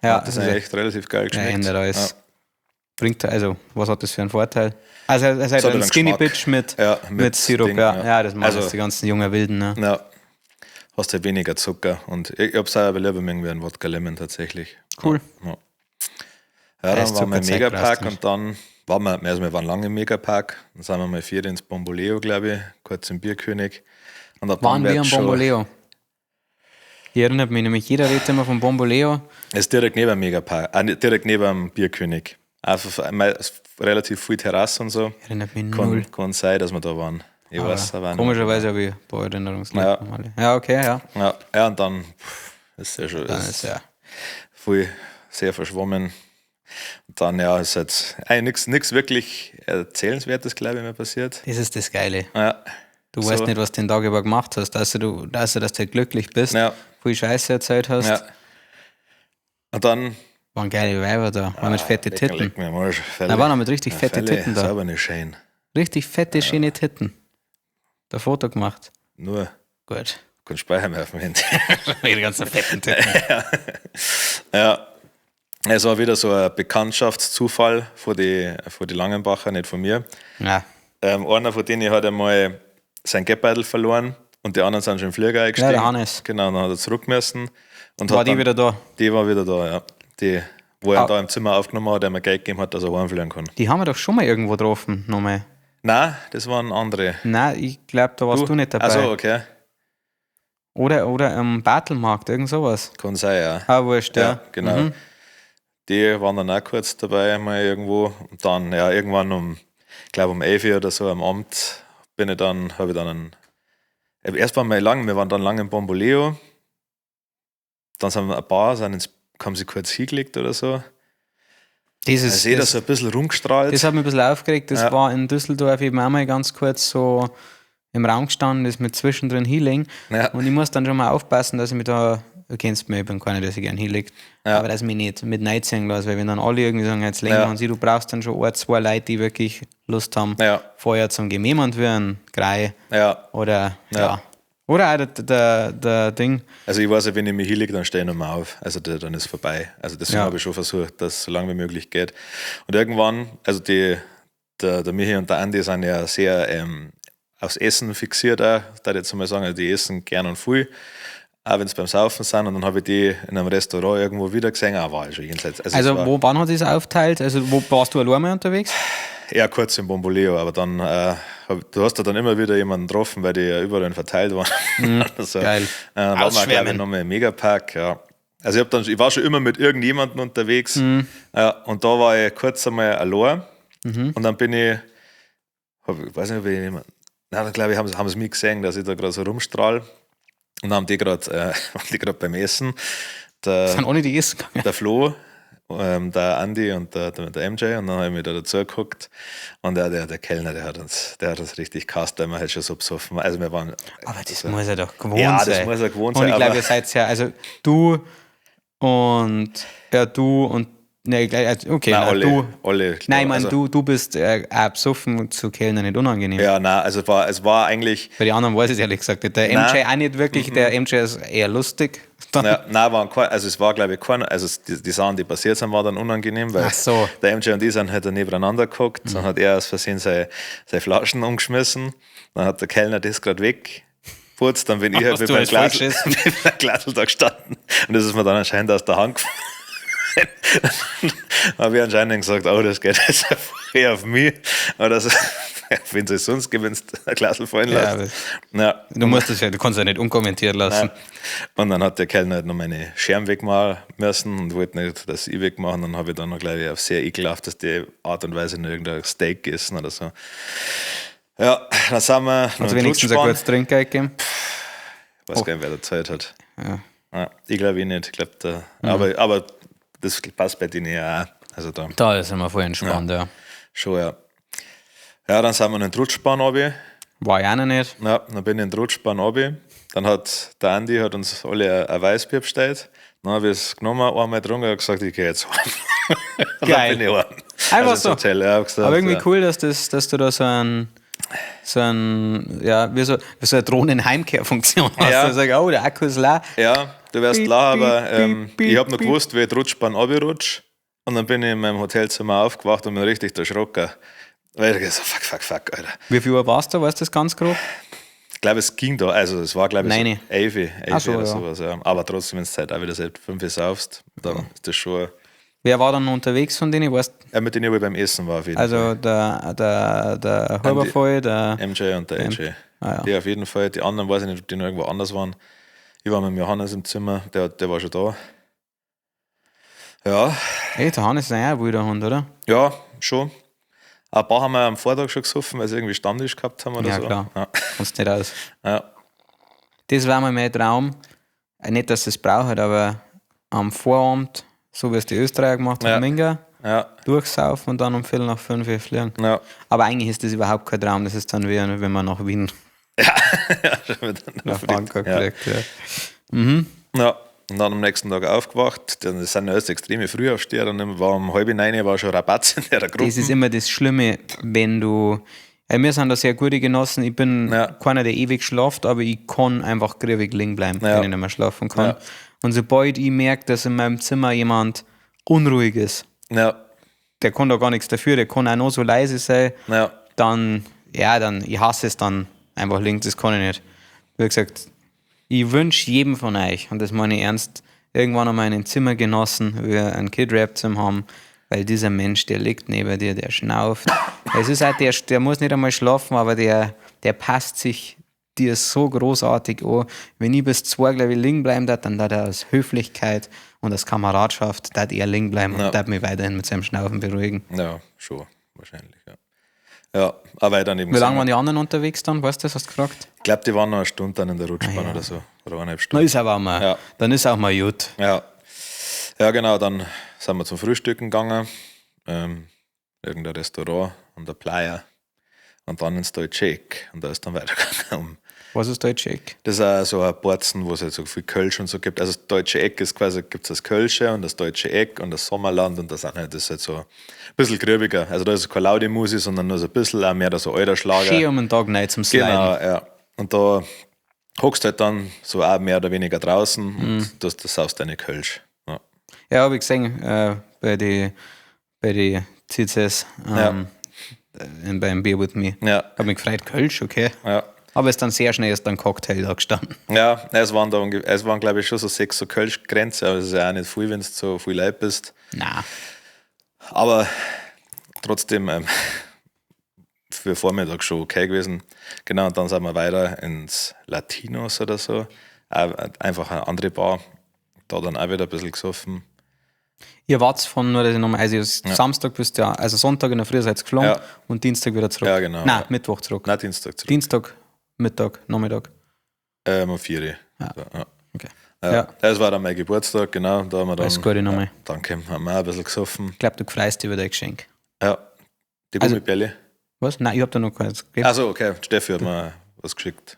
Ja, das ist echt relativ geil geschmeckt. Ja, bringt, also, was hat das für einen Vorteil? Also, es hat ein Skinny Bitch mit Sirup, Ding, das machen also, die ganzen jungen Wilden. Ne? Ja, hast halt weniger Zucker und ich hab's auch aber lieber irgendwie einen Wodka Lemon tatsächlich. Cool. Ja, dann waren wir im Megapark und dann wir waren lange im Megapark, dann sind wir mal 4 ins Bomboleo, glaube ich, kurz im Bierkönig. Und waren wir am Bomboleo? Ich erinnert mich nämlich, jeder redet immer vom Bomboleo. Es ist direkt neben dem Megapark, direkt neben dem Bierkönig. Einfach relativ viel Terrasse und so. Erinnert mich null. Kann sein, dass wir da waren. Ich weiß aber nicht. Komischerweise habe ich ein paar Erinnerungslücken. Ja, okay, Ja, und dann ist ja schon viel sehr verschwommen. Und dann, ist jetzt nichts wirklich Erzählenswertes, glaube ich, mehr passiert. Das ist das Geile. Ja. Du weißt nicht, was du den Tag über gemacht hast, dass du glücklich bist, viel Scheiße erzählt hast. Ja. Und dann waren geile Weiber da, waren mit fette Titten. Waren mit richtig fette Titten da. Das ist aber nicht schön. Richtig fette, schöne Titten. Da Foto gemacht. Nur. Gut. Kein Speicher mehr auf dem Handy. Die ganzen fetten Titten. Ja. Es war wieder so ein Bekanntschaftszufall von die Langenbacher, nicht von mir. Ja. Einer von denen hat einmal sein Geldbeutel verloren und die anderen sind schon im Flieger eingestiegen. Ja, der Hannes. Genau, dann hat er zurück müssen. Und war die wieder da? Die war wieder da, ja. Die, wo er da im Zimmer aufgenommen hat, der mir Geld gegeben hat, dass er heimfliegen kann. Die haben wir doch schon mal irgendwo getroffen, nochmal. Nein, das waren andere. Nein, ich glaube, da warst du nicht dabei. Ach so, okay. Oder am Bartelmarkt, irgend sowas. Kann sein, ja. Ah, wurscht, ja. Genau. Die waren dann auch kurz dabei, mal irgendwo. Und dann, ja, irgendwann ich glaube um 11 Uhr oder so am Abend, erst waren wir waren dann lange im Bomboleo. Dann sind wir haben sie kurz hingelegt oder so. Ich sehe da so ein bisschen rumgestrahlt. Das hat mich ein bisschen aufgeregt. Das war in Düsseldorf eben auch mal ganz kurz so im Raum gestanden, das mit zwischendrin hinlegen. Ja. Und ich muss dann schon mal aufpassen, dass ich mich da, du kennst mich, ich bin keiner, der sich gerne hinlegt, aber dass ich mich nicht mit reinziehen lasse, weil wenn dann alle irgendwie sagen, jetzt legen wir uns hin, du brauchst dann schon 2 Leute, die wirklich Lust haben, vorher zum Gemehmand werden, Grei oder Oder auch der Ding. Also ich weiß ja, wenn ich mich hinlege, dann stehe ich nochmal auf. Also dann ist es vorbei. Also deswegen habe ich schon versucht, dass es so lange wie möglich geht. Und irgendwann, also der Michi und der Andi sind ja sehr aufs Essen fixiert auch, da ich jetzt mal sagen, die essen gern und viel, auch wenn sie beim Saufen sind. Und dann habe ich die in einem Restaurant irgendwo wieder gesehen, war ich schon jenseits. Also wann hat sich das aufteilt? Also wo warst du alleine unterwegs? Ja, kurz im Bomboleo, aber dann, du hast ja dann immer wieder jemanden getroffen, weil die ja überall verteilt waren. Also, geil. Dann waren wir, glaube ich, nochmal im Megapark, ja. Also ich war schon immer mit irgendjemandem unterwegs, und da war ich kurz einmal allein, und dann bin ich weiß nicht, ob ich jemanden, dann glaube ich, haben sie mich gesehen, dass ich da gerade so rumstrahle, und dann haben die gerade beim Essen, sind ohne die Essen gegangen. Der Flo, der Andi und der MJ, und dann habe ich mich da dazu geguckt, und der Kellner, der hat uns richtig gehasst, weil wir halt schon so besoffen. Also wir waren. Aber das muss er doch gewohnt sein. Ja, das muss er gewohnt sein. Und ich glaube, ihr seid ja, also du und okay, alle. Nein, ich meine, du bist auch besoffen zu Kellner nicht unangenehm. Ja, nein, also es war eigentlich. Bei den anderen weiß ich es ehrlich gesagt nicht. Der MJ auch nicht wirklich, der MJ ist eher lustig. Ja, nein, es war, glaube ich, die Sachen, die passiert sind, waren dann unangenehm, weil der MJ und ich sind halt nebeneinander geguckt, dann hat er aus Versehen seine Flaschen umgeschmissen, dann hat der Kellner das gerade weggeputzt, dann bin ich halt mit meinem Glas da gestanden, und das ist mir dann anscheinend aus der Hand gefallen. Habe ich anscheinend gesagt, das geht jetzt eher auf mich, oder so. Wenn es sonst gewinnst, ein Glas fallen lässt. Ja. Du kannst ja nicht unkommentiert lassen. Ja. Und dann hat der Kellner halt noch meine Scherben wegmachen müssen und wollte nicht, dass ich wegmache. Dann habe ich dann noch gleich auf sehr ekelhafteste Art und Weise noch irgendein Steak gegessen oder so. Ja, dann sind wir. Hast du wenigstens ein gutes Trinkgeld gegeben? Ich weiß gar nicht, wer da Zeit hat. Ja, ich glaube nicht. Ich glaube, aber das passt bei denen ja auch. Also da ist immer voll entspannt, ja. Schon, ja. Ja, dann sind wir in den Rutschbahn runter. War ich auch noch nicht. Ja, dann bin ich in den Rutschbahn runter. Dann hat der Andi uns alle ein Weißbier bestellt. Dann habe ich es genommen, einmal getrunken und gesagt, ich gehe jetzt heim. Geil. Dann bin ich heim. Einfach so. Hotel, gesagt, aber irgendwie cool, dass du da so ein wie so eine Drohnenheimkehrfunktion hast. Ja. Du sagst, der Akku ist leer. Ja, du wirst lachen, aber ich habe noch gewusst, wie ich die Rutschbahn runterrutsche. Und dann bin ich in meinem Hotelzimmer aufgewacht und bin richtig erschrocken. Weil ich so, fuck, Alter. Wie viel Uhr warst du, weißt du das ganz grob? Ich glaube, es ging da, also es war, glaube ich, so 11 oder sowas. Ja. Aber trotzdem, wenn du halt auch wieder seit 5 Uhr saufst, dann ist das schon. Wer war dann unterwegs von denen? Ja, mit denen ich beim Essen war auf jeden Fall. Also der Halbervoll, der MJ und der AJ. Die auf jeden Fall. Die anderen weiß ich nicht, ob die noch irgendwo anders waren. Ich war mit dem Johannes im Zimmer, der war schon da. Ja. Hey, der Hannes ist ja auch ein wilder Hund, oder? Ja, schon. Ein paar haben wir am Vortag schon gesoffen, weil sie irgendwie Stammtisch gehabt haben oder so. Klar. Ja, klar. Kommst nicht aus. Ja. Das war mal mein Traum. Nicht, dass es braucht, aber am Vorabend, so wie es die Österreicher gemacht haben, Minga, durchsaufen und dann um 4:45 fliegen. Ja. Aber eigentlich ist das überhaupt kein Traum. Das ist dann wie wenn man nach Wien nach Bangkok fliegt. Ja. Ja. Und dann am nächsten Tag aufgewacht. Das sind ja erst extreme Frühaufsteher. Dann war um 8:30 war schon Rabatz in der Gruppe. Das ist immer das Schlimme, wenn du. Wir sind da sehr gute Genossen. Ich bin keiner, der ewig schlaft, aber ich kann einfach griffig liegen bleiben, wenn ich nicht mehr schlafen kann. Ja. Und sobald ich merke, dass in meinem Zimmer jemand unruhig ist, der kann da gar nichts dafür, der kann auch noch so leise sein, dann, ich hasse es dann einfach links, das kann ich nicht. Wie gesagt, ich wünsche jedem von euch, und das meine ich ernst, irgendwann einmal einen Zimmergenossen, wie einen Kid-Rap zu haben, weil dieser Mensch, der liegt neben dir, der schnauft. Es ist auch der muss nicht einmal schlafen, aber der passt sich dir so großartig an. Wenn ich bis 2, glaube ich, liegen bleiben darf, dann darf er aus Höflichkeit und aus Kameradschaft darf er liegen bleiben und darf mich weiterhin mit seinem Schnaufen beruhigen. Ja, schon, wahrscheinlich, ja. Ja, aber dann eben. Wie lange waren die anderen unterwegs dann? Weißt du das? Hast du gefragt? Ich glaube, die waren noch eine Stunde dann in der Rutschbahn oder so. Oder 1,5 Stunden. Dann ist aber auch mal, dann ist auch mal gut. Ja. Ja, genau, dann sind wir zum Frühstücken gegangen. Irgendein Restaurant an der Playa. Und dann ins Deutsche Eck. Und da ist dann weitergegangen. Was ist Deutsche Eck? Das ist auch so ein Borzen, wo es halt so viel Kölsch und so gibt. Also das Deutsche Eck ist quasi, gibt es das Kölsche und das Deutsche Eck und das Sommerland und das ist halt so ein bisschen gröbiger. Also da ist keine laute Musik, sondern nur so ein bisschen, auch mehr so alter Schlager. Schön um den Tag nicht zum Sliden. Genau, ja. Und da hockst halt dann so auch mehr oder weniger draußen und du saust deine Kölsch. Ja, habe ich gesehen, bei die CCS beim Beer With Me. Ja. Habe mich gefreut, Kölsch, okay. Ja. Aber es ist dann sehr schnell ist dann Cocktail da gestanden. Ja, es waren glaube ich schon so 6 so Kölsch-Grenze, aber es ist ja auch nicht viel, wenn du so viel Leute bist. Na. Aber trotzdem für Vormittag schon okay gewesen. Genau, und dann sind wir weiter ins Latinos oder so. Einfach eine andere Bar. Da dann auch wieder ein bisschen gesoffen. Ihr wart von, nur dass ich nochmal, also Samstag bist du ja, also Sonntag in der Früh seid ihr geflogen und Dienstag wieder zurück. Ja, genau. Nein, Mittwoch zurück. Nein, Dienstag zurück. Dienstag, Mittag, Nachmittag. Um 4 Uhr. Ja. So, ja. Okay. Ja. Das war dann mein Geburtstag, genau. Da haben wir dann, Alles Gute nochmal. Danke, haben wir auch ein bisschen gesoffen. Ich glaube, du freust dich über dein Geschenk. Ja. Die Gummibälle. Was? Nein, ich hab da noch keins gegeben. Achso, okay. Steffi hat mir was geschickt.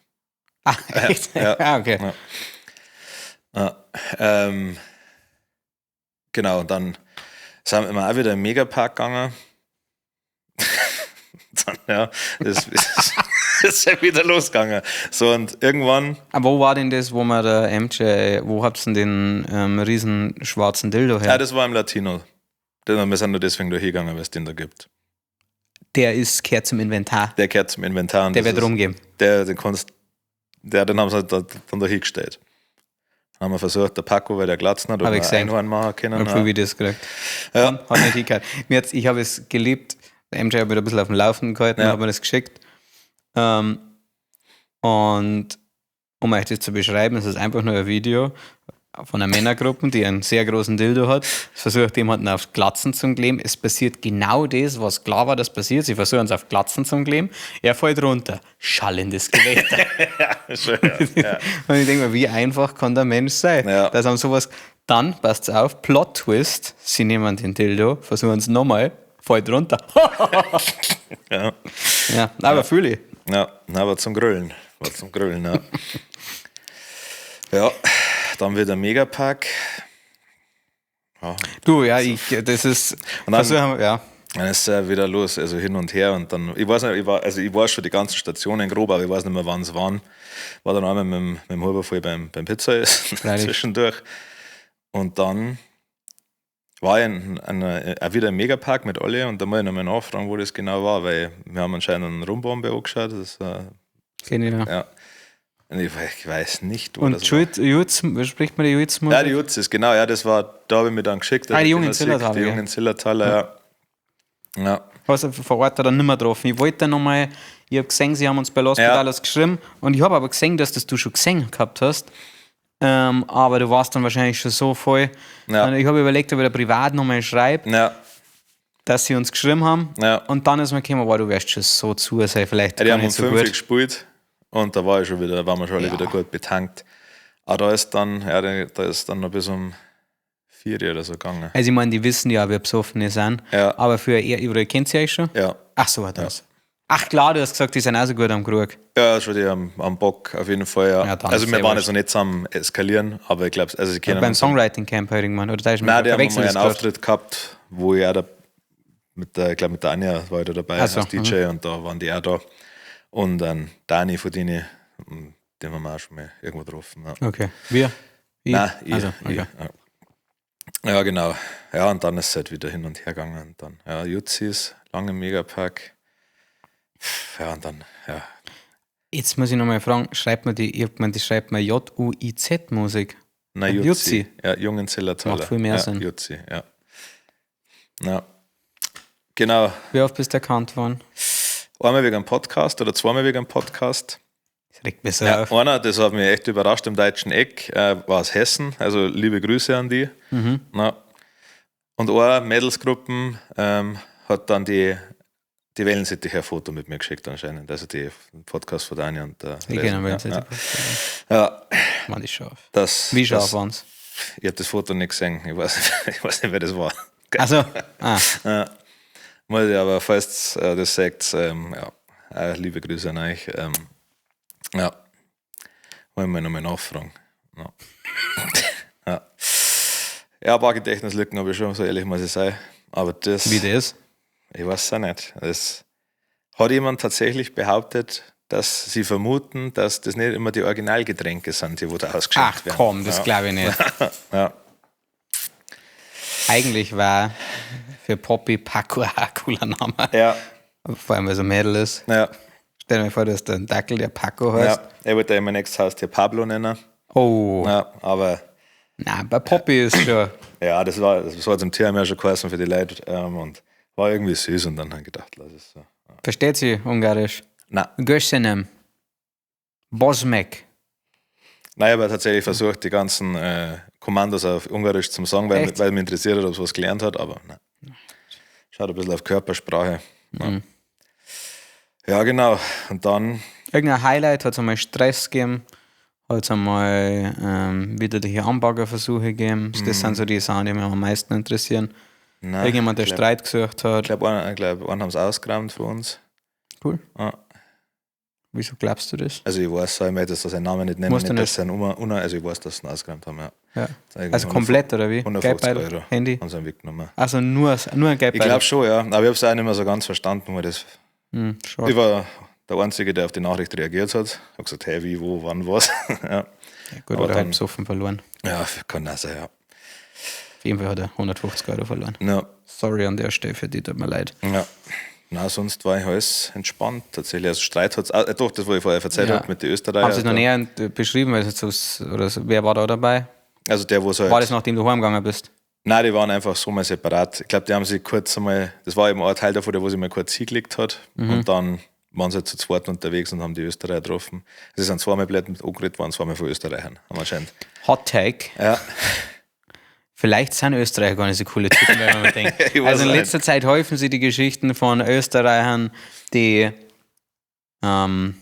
Ah, echt? Ja. Okay. Ja. Genau, und dann sind wir auch wieder im Megapark gegangen. Dann, ja, das ist ja wieder losgegangen. So, und irgendwann. Aber wo war denn das, wo man der MJ, wo habt ihr denn den riesen schwarzen Dildo her? Ja, das war im Latino. Wir sind nur deswegen da hingegangen, weil es den da gibt. Der gehört zum Inventar. Der gehört zum Inventar. Und der wird rumgeben. Den haben sie dann da hingestellt. Dann haben wir versucht, der Paco, weil der Glatzen hat, oder ein Einhorn machen können. Ich habe Videos gekriegt. Ja. Hat nicht hingehört. Ich habe es geliebt. Der MJ hat mich ein bisschen auf dem Laufenden gehalten und hat mir das geschickt. Und um euch das zu beschreiben, es ist einfach nur ein Video von einer Männergruppe, die einen sehr großen Dildo hat. Es versucht jemanden auf Glatzen zu kleben. Es passiert genau das, was klar war, das passiert. Sie versuchen es auf Glatzen zu kleben. Er fällt runter. Schallendes Gelächter. Ja, schön, ja. Und ich denke mir, wie einfach kann der Mensch sein? Ja. Das haben sowas. Dann, passt auf, Plot-Twist. Sie nehmen den Dildo, versuchen es nochmal, fällt runter. Ja. Ja, aber fühle ich. Ja, war zum Grölen. Ja. Ja, dann wieder Megapark. Ja. Du, ja, das ist. Und dann, ja. Dann ist es wieder los, also hin und her. Und dann, ich weiß nicht, ich war schon die ganzen Stationen grob, aber ich weiß nicht mehr, wann es waren. War dann einmal mit dem Huber voll beim Pizza essen zwischendurch. Und dann war ich auch wieder im Megapark mit alle und da muss ich nochmal nachfragen, wo das genau war, weil wir haben anscheinend einen Rumbombe angeschaut. Das ja. Und ich weiß nicht, wo und das war. Jutz, spricht man die Jutz? Ja, die Jutz ist, genau, ja, das war, da habe ich mir dann geschickt. Die Jungen Zillertaler. Die Jungen Zillertaler, ja. Also vor Ort dann nicht mehr getroffen. Ich wollte nochmal, ich habe gesehen, sie haben uns bei Los Pedalos geschrieben und ich habe aber gesehen, dass das du schon gesehen gehabt hast. Aber du warst dann wahrscheinlich schon so voll. Ja. Und ich habe überlegt, ob ich da privat nochmal schreibe, dass sie uns geschrieben haben. Ja. Und dann ist mir gekommen, wow, du wärst schon so zu sein, vielleicht die haben um 5 gespielt und da waren wir schon alle wieder gut betankt. Aber da ist dann noch bis um 4 oder so gegangen. Also ich meine, die wissen ja, wir besoffen sind. Ja. Aber für ihr kennt sie euch schon? Ja. Ach so, war das. Ja. Ach klar, du hast gesagt, die sind auch so gut am Krug. Ja, schon die am Bock, auf jeden Fall, ja. Also wir waren jetzt noch nicht am Eskalieren, aber ich glaube, also sie kennen beim Songwriting-Camp halt irgendwann, oder? Nein, die haben mal einen Auftritt gehabt, wo ich auch mit der Anja war ich da dabei als DJ und da waren die auch da. Und dann Dani von denen, den haben wir auch schon mal irgendwo getroffen. Ja. Okay. Wir? Nein, ich. Ja, genau. Ja, und dann ist es halt wieder hin und her gegangen. Und dann, ja, Jutzis, lange im Megapark. Ja, und dann, ja. Jetzt muss ich nochmal fragen, schreibt man die schreibt man J-U-I-Z-Musik? Nein, Jutzi. Ja, Jungen Zillertaler. Macht viel mehr Sinn. Jutzi, ja. Ja. Genau. Wie oft bist du erkannt worden? Einmal wegen einem Podcast oder zweimal wegen einem Podcast. Das regt mich so Ja, auf. einer, das hat mich echt überrascht im deutschen Eck, war aus Hessen, also liebe Grüße an die. Ja. Und eine Mädelsgruppe hat dann die Wellensitticher Foto mit mir geschickt anscheinend, also die Podcast von Dani und der Ich kenne Wellensitticher. Ja, Mann, die scharf. Wie wie scharf waren es? Ich habe das Foto nicht gesehen, ich weiß nicht, wer das war. Also, Ja. Muss ich aber, falls das sagt, liebe Grüße an euch. Ja, wollen wir nochmal nachfragen. Ja. Ja, ein paar Gedächtnislücken habe ich schon, so ehrlich muss ich sein. Aber das, wie das? ich weiß es auch nicht. Das hat jemand tatsächlich behauptet, dass sie vermuten, dass das nicht immer die Originalgetränke sind, die wo da ausgeschenkt werden. Ach komm, das glaube ich nicht. Ja. Eigentlich war für Poppy Paco auch ein cooler Name. Ja. Vor allem, weil so ein Mädel ist. Ja. Stell dir mal vor, dass der Dackel der Paco heißt. Ja. Ich wollte ja mein nächstes Haustier Pablo nennen. Oh. Ja, aber Nein, bei Poppy ist schon. ja, das war zum Tier haben wir ja schon geheißen für die Leute und war irgendwie süß und dann habe ich gedacht, lass es so. Ja. Versteht sie Ungarisch? Nein. Gössenem. Bosmek. Nein, aber tatsächlich versucht, die ganzen Kommandos auf Ungarisch zu sagen, weil mich interessiert hat, ob es was gelernt hat, aber nein. Schaut ein bisschen auf Körpersprache. Ja. Ja, genau. Und dann. Irgendein Highlight hat es einmal Stress gegeben, hat es einmal wieder die Anbaggerversuche gegeben. Das sind so die Sachen, die mich am meisten interessieren. Nein, Irgendjemand, der Streit gesucht hat. Ich glaube, einen haben sie ausgeräumt für uns. Cool. Ja. Wieso glaubst du das? Also ich weiß, ich möchte seinen Namen nicht nennen, Musst du dass also ich weiß, dass sie ihn ausgeräumt haben, ja. Ja. Also komplett, oder wie? 150 Geldbeutel, Euro Handy? haben sie ihn weggenommen. Also nur ein Geldbeutel? Ich glaube schon, ja. Aber ich habe es auch nicht mehr so ganz verstanden, weil das. Schade. Ich war der Einzige, der auf die Nachricht reagiert hat. Ich habe gesagt, hey, wie, wo, wann, was. Ja. Ja, gut, Aber oder dann- halb besoffen verloren. Ja, kann auch sein, ja. Auf jeden Fall hat er 150 Euro verloren. Ja, Sorry an der Stelle, für die tut mir leid. ja. Na, sonst war ich alles entspannt. Tatsächlich, also Streit hat es auch, doch, das, was ich vorher erzählt Ja. habe mit den Österreichern. Haben Sie es noch näher beschrieben? Also wer war da dabei? Also der, wo es halt. War das, nachdem du heimgegangen bist? Nein, die waren einfach so mal separat. Ich glaube, die haben sich kurz einmal, das war eben ein Teil davon, der wo sich mal kurz hingelegt hat. Und dann waren sie zu zweit unterwegs und haben die Österreicher getroffen. Sie sind zweimal blöd mit angeredet worden, zweimal von Österreichern, anscheinend. Hot Take. Ja, Vielleicht sind Österreicher gar nicht so coole Typen, wenn man denkt. Ich weiß Also in auch letzter Zeit häufen sie die Geschichten von Österreichern, die am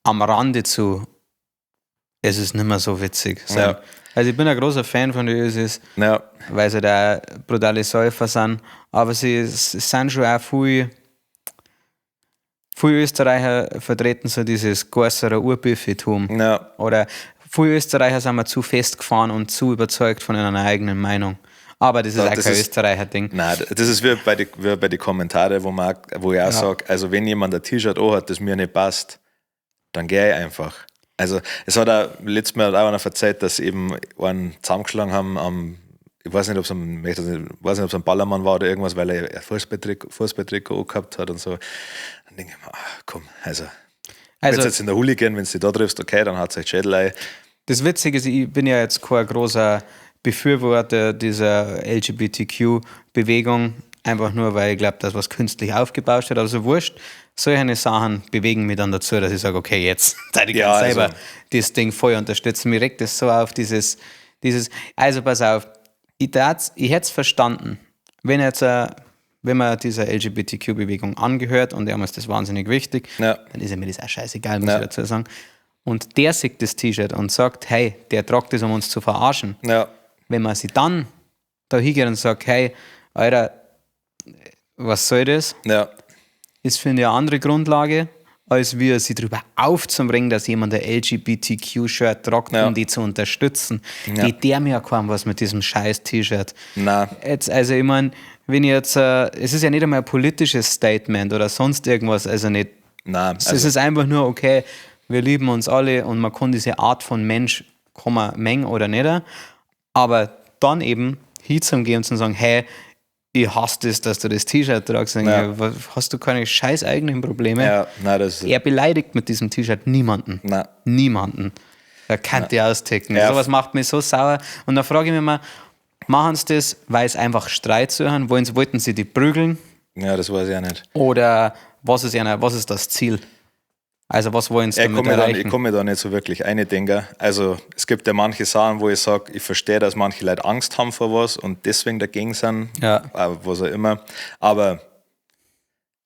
Rande zu es ist nicht mehr so witzig sind. Ja. Also ich bin ein großer Fan von den Ösis, ja, weil sie da brutale Säufer sind, aber sie sind schon auch viele Österreicher vertreten so dieses größere Urbüffitum. ja. Oder viele Österreicher sind mir zu festgefahren und zu überzeugt von einer eigenen Meinung. Aber das ist Ja, auch das kein ist- Österreicher-Ding. Nein, das ist wie bei den Kommentaren, wo ich auch sage, also wenn jemand ein T-Shirt anhat, das mir nicht passt, dann gehe ich einfach. Also es hat auch letztes Mal auch einer erzählt, dass sie eben einen zusammengeschlagen haben ich weiß nicht, ob es ein Ballermann war oder irgendwas, weil er ein Fußballtrikot gehabt hat und so. Dann denke ich mir, komm, also Also jetzt in der Hooligan, wenn du dich da triffst, okay, dann hat es euch Schädel ein. das Witzige ist, ich bin ja jetzt kein großer Befürworter dieser LGBTQ-Bewegung, einfach nur, weil ich glaube, dass was künstlich aufgebauscht wird, aber so wurscht. Solche Sachen bewegen mich dann dazu, dass ich sage, okay, jetzt ich Ja, kann selber also- das Ding voll unterstützen. Mir regt das so auf, also pass auf, ich hätte es verstanden, wenn man dieser LGBTQ-Bewegung angehört und dem ist das wahnsinnig wichtig, Ja. dann ist ja mir das auch scheißegal, muss Ja. ich dazu sagen. Und der sieht das T-Shirt und sagt, hey, der tragt das, um uns zu verarschen. Ja, Wenn man sich dann da hingeht und sagt, hey, Alter, was soll das? ja, Ist für eine andere Grundlage, als wir sie darüber aufzubringen, dass jemand ein LGBTQ-Shirt tragt, Ja. um die zu unterstützen. Ja. Geht der mir kaum was mit diesem scheiß T-Shirt. nein, Jetzt, also ich meine, wenn ich jetzt, es ist ja nicht einmal ein politisches Statement oder sonst irgendwas, also nicht. nein. Es Also, ist einfach nur, okay, wir lieben uns alle und man kann diese Art von Mensch, kann man mengen oder nicht, aber dann eben hinzugehen und zu sagen, hey, ich hasse das, dass du das T-Shirt tragst. Ja. Hast du keine scheiß eigenen Probleme? ja, nein, das Er beleidigt mit diesem T-Shirt niemanden. nein. Niemanden. Er kann die austicken. Ja. Sowas macht mich so sauer. Und dann frage ich mich mal, machen sie das, weil es einfach Streit suchen? Wollten sie die prügeln? Ja, das weiß ich auch nicht. Oder was ist das Ziel? Also was wollen Sie damit erreichen? Ich komme da nicht so wirklich eindenken. Also es gibt ja manche Sachen, wo ich sage, ich verstehe, dass manche Leute Angst haben vor was und deswegen dagegen sind, was auch immer. Aber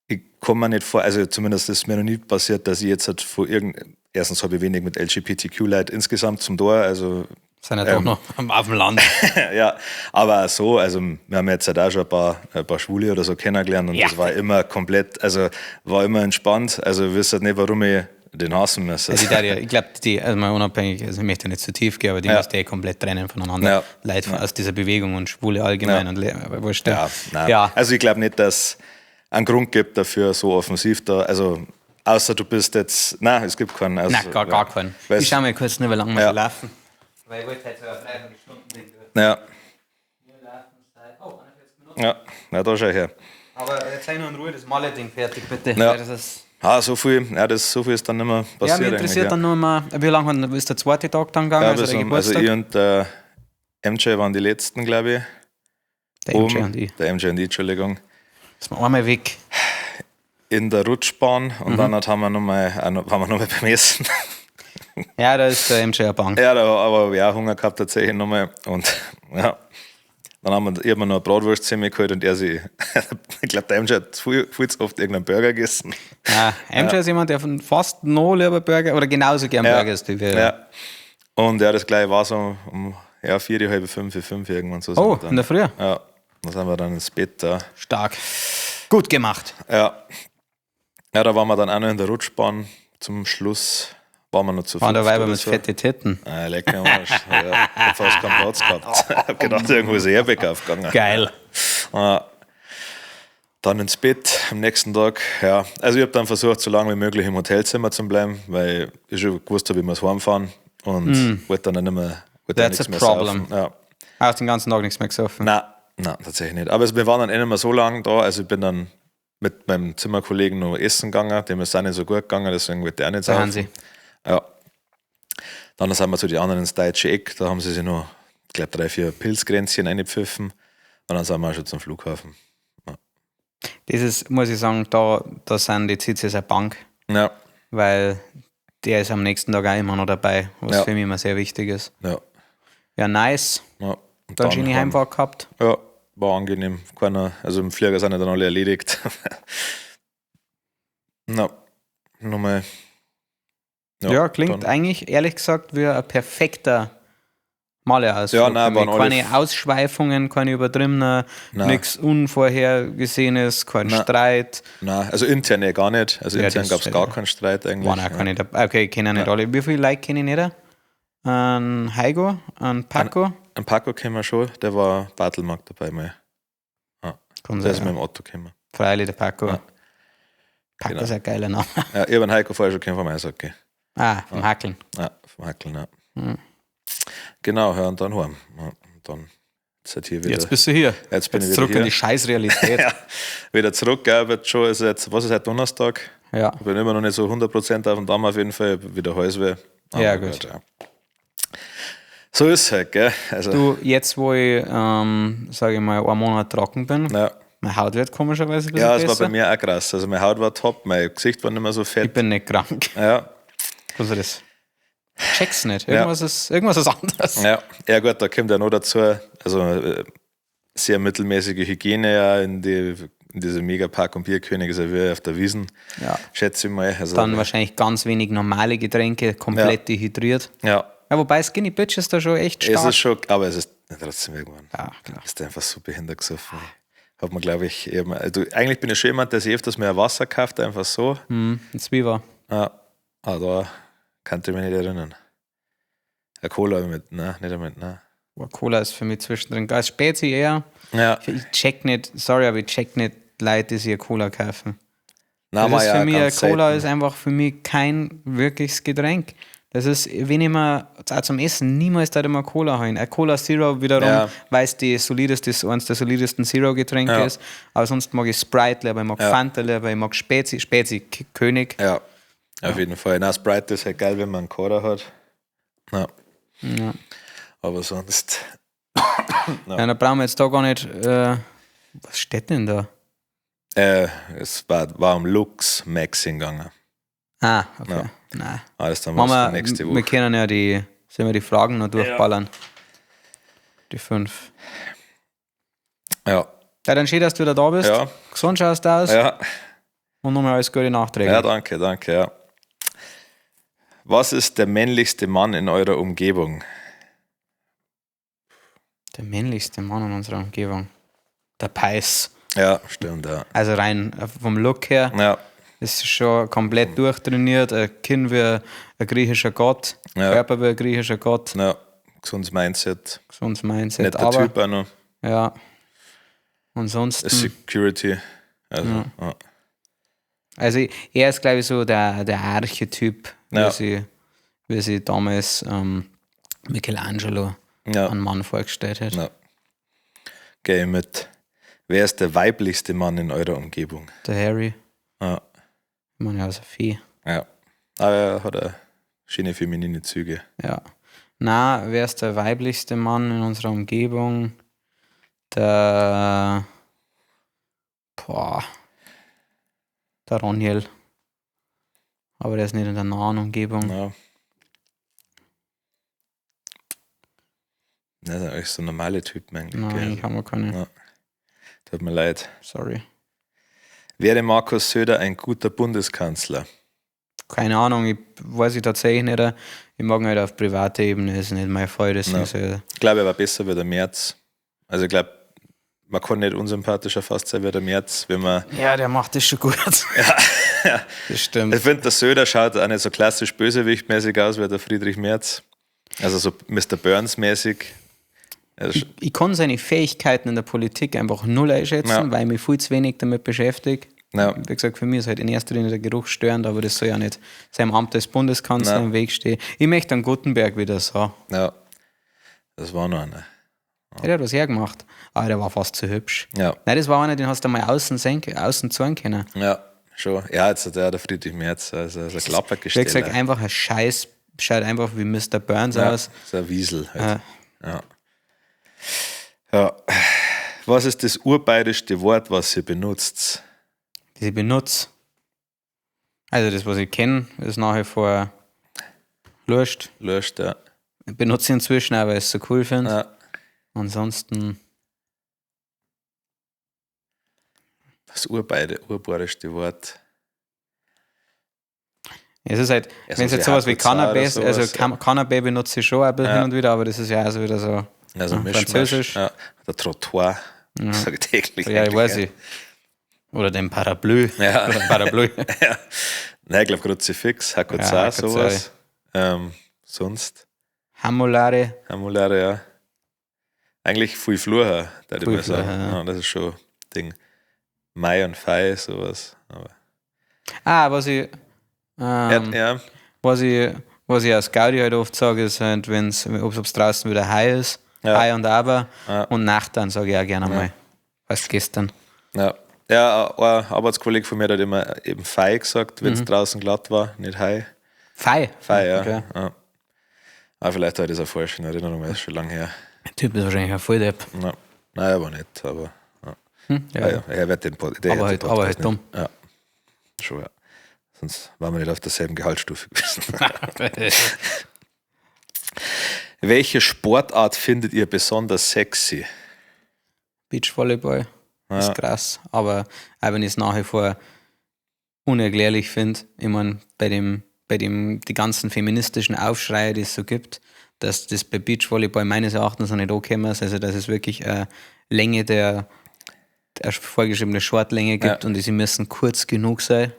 ich komme mir nicht vor, also zumindest ist mir noch nie passiert, dass ich jetzt halt erstens habe ich wenig mit LGBTQ-Leuten insgesamt zum Tor, also sind ja doch noch auf dem Land. ja, aber so, also wir haben jetzt halt auch schon ein paar Schwule oder so kennengelernt und das war immer komplett, also war immer entspannt, also ich wüsste nicht, warum ich den hassen muss. Also ich glaube, also mal unabhängig, also ich möchte nicht zu tief gehen, aber die müsste ich komplett trennen voneinander. Leute aus dieser Bewegung und Schwule allgemein und aber wurscht. Ja. Also ich glaube nicht, dass einen Grund gibt dafür, so offensiv da, also außer du bist jetzt, nein, es gibt keinen. Also, nein, gar keinen. Ich schau mal kurz, wie lange wir so laufen. Weil ich wollte halt so auf 3 Stunden Ja. Wir laufen seit 41 Minuten. Ja, da schau her. Aber jetzt sei noch in Ruhe das Malle-Ding fertig, bitte. Ja. Das ist so viel ist dann nicht mehr passiert. Ja, mich interessiert dann noch mal, wie lange ist der zweite Tag dann gegangen? Ja, also ich und der MJ waren die letzten, glaube ich. Der MJ und ich. Der MJ und ich, Entschuldigung. Das war einmal weg. In der Rutschbahn und dann haben wir nochmal beim Essen. Ja, da ist der MJ Bank. Ja, da habe ich auch Hunger gehabt tatsächlich nochmal. Und ja, dann ich hab mir noch eine Bratwurst geholt und ich glaube, der MJ hat viel zu oft irgendeinen Burger gegessen. Ja, MJ ist jemand, der fast noch lieber Burger oder genauso gern Burger isst wie wir. Ja. Und das gleiche war so um 4, halb 5 irgendwann so. Oh, in der Früh? Ja, dann sind wir dann ins Bett da. Stark. Gut gemacht. Ja, da waren wir dann auch noch in der Rutschbahn. Zum Schluss waren wir noch zu Waren da Weiber mit fette Titten? Lecker am Arsch. Ja, ich hab fast keinen Platz gehabt. Ich hab gedacht, irgendwo ist Airbag aufgegangen. Geil. Dann ins Bett am nächsten Tag. Ja, also ich habe dann versucht, so lange wie möglich im Hotelzimmer zu bleiben, weil ich schon gewusst habe, ich muss heimfahren und wollte dann nicht mehr. That's a problem. Ja. Hast den ganzen Tag nichts mehr gesoffen? Nein, tatsächlich nicht. Aber wir waren dann nicht mehr so lange da. Also ich bin dann mit meinem Zimmerkollegen noch essen gegangen. Dem ist auch nicht so gut gegangen, deswegen wollte er nicht saufen. Ja. Dann sind wir zu den anderen ins deutsche Eck. Da haben sie sich noch, ich glaube, 3, 4 Pilzkränzchen reingepfiffen. Und dann sind wir auch schon zum Flughafen. Ja. Das ist, muss ich sagen, da sind die CCs eine Bank. Ja. Weil der ist am nächsten Tag auch immer noch dabei, was für mich immer sehr wichtig ist. Ja, nice. Ja. Dann schöne Heimfahrt gehabt. Ja, war angenehm. Also im Flieger sind ja dann alle erledigt. Nochmal. Ja, klingt eigentlich, ehrlich gesagt, wie ein perfekter Maleausflug. Ja, nein, keine Ausschweifungen, keine übertriebenen, nichts Unvorhergesehenes, kein Streit. Nein, also intern ja gar nicht. Also intern gab es gar keinen Streit eigentlich. Waren auch keine dabei. Okay, ich kenne nicht alle. Wie viele Leute kenne ich nicht? Ein Heigo, ein Paco. Ein Paco kennen wir schon, der war Bartelmarkt dabei mal. Ja. Der ist mit dem Auto gekommen. Freilich, der Paco. Ja. Paco ist ein geiler Name. Ja, ich habe einen Heiko vorher schon kennen vom Eishockey. Vom Hackeln. Ja, vom Hackeln, ja. Genau, und dann heim. Ja, und dann jetzt bist du hier. Jetzt bin ich zurück wieder hier. In die Scheißrealität. Ja, wieder zurück, wird schon, was ist heute Donnerstag? Ja. Ich bin immer noch nicht so 100% auf dem Damm auf jeden Fall, wieder Halsweh. Ja, gut. Ja. So ist es halt, gell? Also, du, jetzt wo ich, sage ich mal, 1 Monat trocken bin, meine Haut wird komischerweise ein bisschen besser. Ja, das war bei mir auch krass. Also meine Haut war top, mein Gesicht war nicht mehr so fett. Ich bin nicht krank. Ja. Also das check's nicht. Irgendwas ist anders. Ja gut, da kommt ja noch dazu, also sehr mittelmäßige Hygiene ja in diese Megapark- und Bierkönig ist ja wie auf der Wiesn, schätze ich mal. Also, dann wahrscheinlich ganz wenig normale Getränke, komplett dehydriert. Ja, wobei Skinny Bitch ist da schon echt stark. Es ist schon, aber es ist trotzdem irgendwann. Ja, klar. Ist einfach so behindert gesoffen. Hat man, glaube ich, eben, also eigentlich bin ich schon jemand, der sich öfters mehr Wasser kauft, einfach so. Ein Zwieber. Ja, aber da kann ich mich nicht erinnern. Eine Cola nicht damit, ne. Cola ist für mich zwischendrin. Als Spezi eher. Ja. Ich check nicht Leute, die sich eine Cola kaufen. Nein, das ist für mich, eine Cola selten. ist einfach für mich kein wirkliches Getränk. Das ist, wenn ich mir auch zum Essen niemals da immer Cola holen. Eine Cola Zero wiederum, weil es eines der solidesten Zero-Getränke ist. Aber sonst mag ich Sprite lieber, ich mag Fanta lieber, ich mag Spezi König. Ja, auf jeden Fall. Na, Sprite ist halt geil, wenn man einen Cola hat. Ja. Aber sonst. Ja, da brauchen wir jetzt da gar nicht. Was steht denn da? Es war um Lux Maxing gegangen. Ah, okay. Ja. Nein. Alles dann was nächste Woche. Wir können ja die Fragen noch durchballern. Ja. Die 5. Ja. Ja, dann schön, dass du wieder da bist. Ja. Gesund schaust du aus. Ja. Und nochmal alles Gute nachträglich. Ja, danke, ja. Was ist der männlichste Mann in eurer Umgebung? Der männlichste Mann in unserer Umgebung? Der Peis. Ja, stimmt, ja. Also rein vom Look her. Ja. Ist schon komplett durchtrainiert. Ein Kinn wie ein griechischer Gott. Ja. Körper wie ein griechischer Gott. Ja, gesundes Mindset. Nicht der Typ auch noch. Ja. Ansonsten. Security. Also, ja. Also er ist, glaube ich, so der Archetyp, wie sie damals Michelangelo einen Mann vorgestellt hat. Ja. Geh mit. Wer ist der weiblichste Mann in eurer Umgebung? Der Harry. Ja. Ich meine, ja, ist ein Vieh. Ja. Aber er hat eine schöne feminine Züge. Ja. Na, wer ist der weiblichste Mann in unserer Umgebung? Der Ronjel. Aber der ist nicht in der nahen Umgebung. Ja. Das ist eigentlich so normale Typen eigentlich. Nein, eigentlich haben wir keine. Ja. Tut mir leid. Sorry. Wäre Markus Söder ein guter Bundeskanzler? Keine Ahnung, weiß ich tatsächlich nicht. Ich mag halt auf privater Ebene, das ist nicht mein Fall. Ich glaube, er war besser wie der Merz. Also ich glaube, man kann nicht unsympathischer fast sein wie der Merz, wenn man... Ja, der macht das schon gut. Ja. Das stimmt. Ich finde, der Söder schaut auch nicht so klassisch bösewichtmäßig aus wie der Friedrich Merz. Also so Mr. Burns-mäßig. Ich kann seine Fähigkeiten in der Politik einfach null einschätzen, weil ich mich viel zu wenig damit beschäftige. Ja. Wie gesagt, für mich ist halt in erster Linie der Geruch störend, aber das soll ja nicht seinem Amt als Bundeskanzler im Weg stehen. Ich möchte einen Gutenberg wieder so. Ja, das war noch einer. Ja. Der hat was hergemacht, aber der war fast zu hübsch. Ja. Nein, das war einer, den hast du mal außen zeigen können. Ja, schon. Ja, jetzt hat der Friedrich Merz, also ein Klappergestell. Wie gesagt, einfach ein Scheiß, schaut einfach wie Mr. Burns aus. So ein Wiesel halt. Ja. Was ist das urbayerische Wort, was ihr benutzt? Das ich benutze? Also das, was ich kenne, ist nach wie vor Lurst. Lurst, ja. Ich benutze inzwischen auch, weil ich es so cool finde. Ja. Ansonsten... Das urbayerische Wort. Es ist halt, wenn es jetzt sowas wie Cannabis, also Cannabis benutze ich schon ein bisschen hin und wieder, aber das ist ja also wieder so Französisch. Ja. Der Trottoir, das sage ich täglich. Ja, ich weiß nicht. Oder den Parapluie. Ja. Oder Parapluie. Ja. Nein, ich glaube Kruzifix, Hakuzar, sowas. Sonst? Hamulare, ja. Eigentlich viel Flur, würde ich mal sagen. Ja, das ist schon ein Ding. Mai und Fei, sowas. Aber was ich als Gaudi halt oft sage, ist halt, ob es draußen wieder High ist, High und Aber und Nacht, dann sage ich auch gerne mal. Was gestern. Ja, ein Arbeitskollege von mir hat immer eben Fei gesagt, wenn es draußen glatt war, nicht High. Fei, ja. Okay. Ja. Aber vielleicht habe ich das auch falsch in Erinnerung, weil es schon lange her. Der Typ ist wahrscheinlich ein Volldepp. Ja. Nein, aber nicht, aber... Er wird den Podcast aber halt dumm. Ja, schon, ja. Sonst waren wir nicht auf derselben Gehaltsstufe gewesen. Welche Sportart findet ihr besonders sexy? Beachvolleyball. Ist krass. Aber auch wenn ich es nach wie vor unerklärlich finde, ich meine, bei dem die ganzen feministischen Aufschreie, die es so gibt, dass das bei Beachvolleyball meines Erachtens noch nicht angekommen ist. Also, dass es wirklich eine Länge der vorgeschriebene Shortlänge gibt und sie müssen kurz genug sein.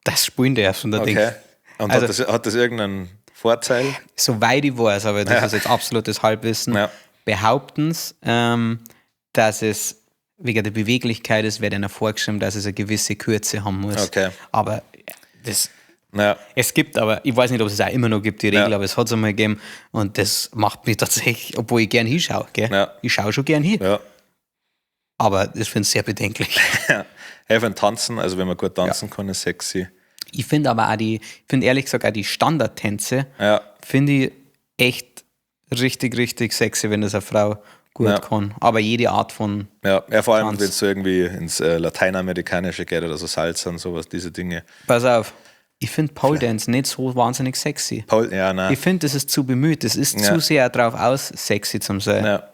Das spielen darfst und da okay. denkst, und hat das irgendeinen Vorteil? Soweit ich weiß, aber das ist jetzt absolutes Halbwissen, behaupten es, dass es wegen der Beweglichkeit ist, wird einer vorgeschrieben, dass es eine gewisse Kürze haben muss. Okay. Aber es gibt, aber ich weiß nicht, ob es auch immer noch gibt, die Regel, aber es hat es einmal gegeben und das macht mich tatsächlich, obwohl ich gern hinschaue. Gell? Ja. Ich schaue schon gern hin. Ja. Aber das finde ich sehr bedenklich. Ja, wenn Tanzen, also wenn man gut tanzen kann, ist sexy. Ich finde aber auch ehrlich gesagt auch die Standardtänze, finde ich echt richtig, richtig sexy, wenn das eine Frau gut kann. Aber jede Art von vor allem, wenn es so irgendwie ins Lateinamerikanische geht oder so Salsa und sowas, diese Dinge. Pass auf, Ich finde Pole Dance nicht so wahnsinnig sexy. Nein. Ich finde, das ist zu bemüht. Das ist zu sehr drauf aus, sexy zu sein. Ja.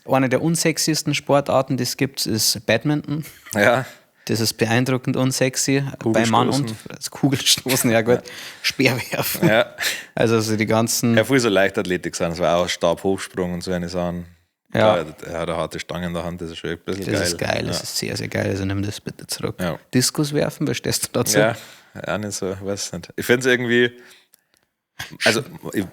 Eine der unsexiesten Sportarten, die es gibt, ist Badminton. Ja. Das ist beeindruckend unsexy. Bei Mann und Kugelstoßen, ja gut. Speerwerfen. Ja. Also die ganzen. Ja, viel so Leichtathletik sind, es war auch Stabhochsprung und so eine Sachen. Ja. Er hat eine harte Stange in der Hand, das ist schon ein bisschen geil. Das ist geil, das ist sehr, sehr geil. Also nimm das bitte zurück. Ja. Diskus werfen, was stehst du dazu? Ja, auch nicht so, weiß nicht. Ich finde es irgendwie, also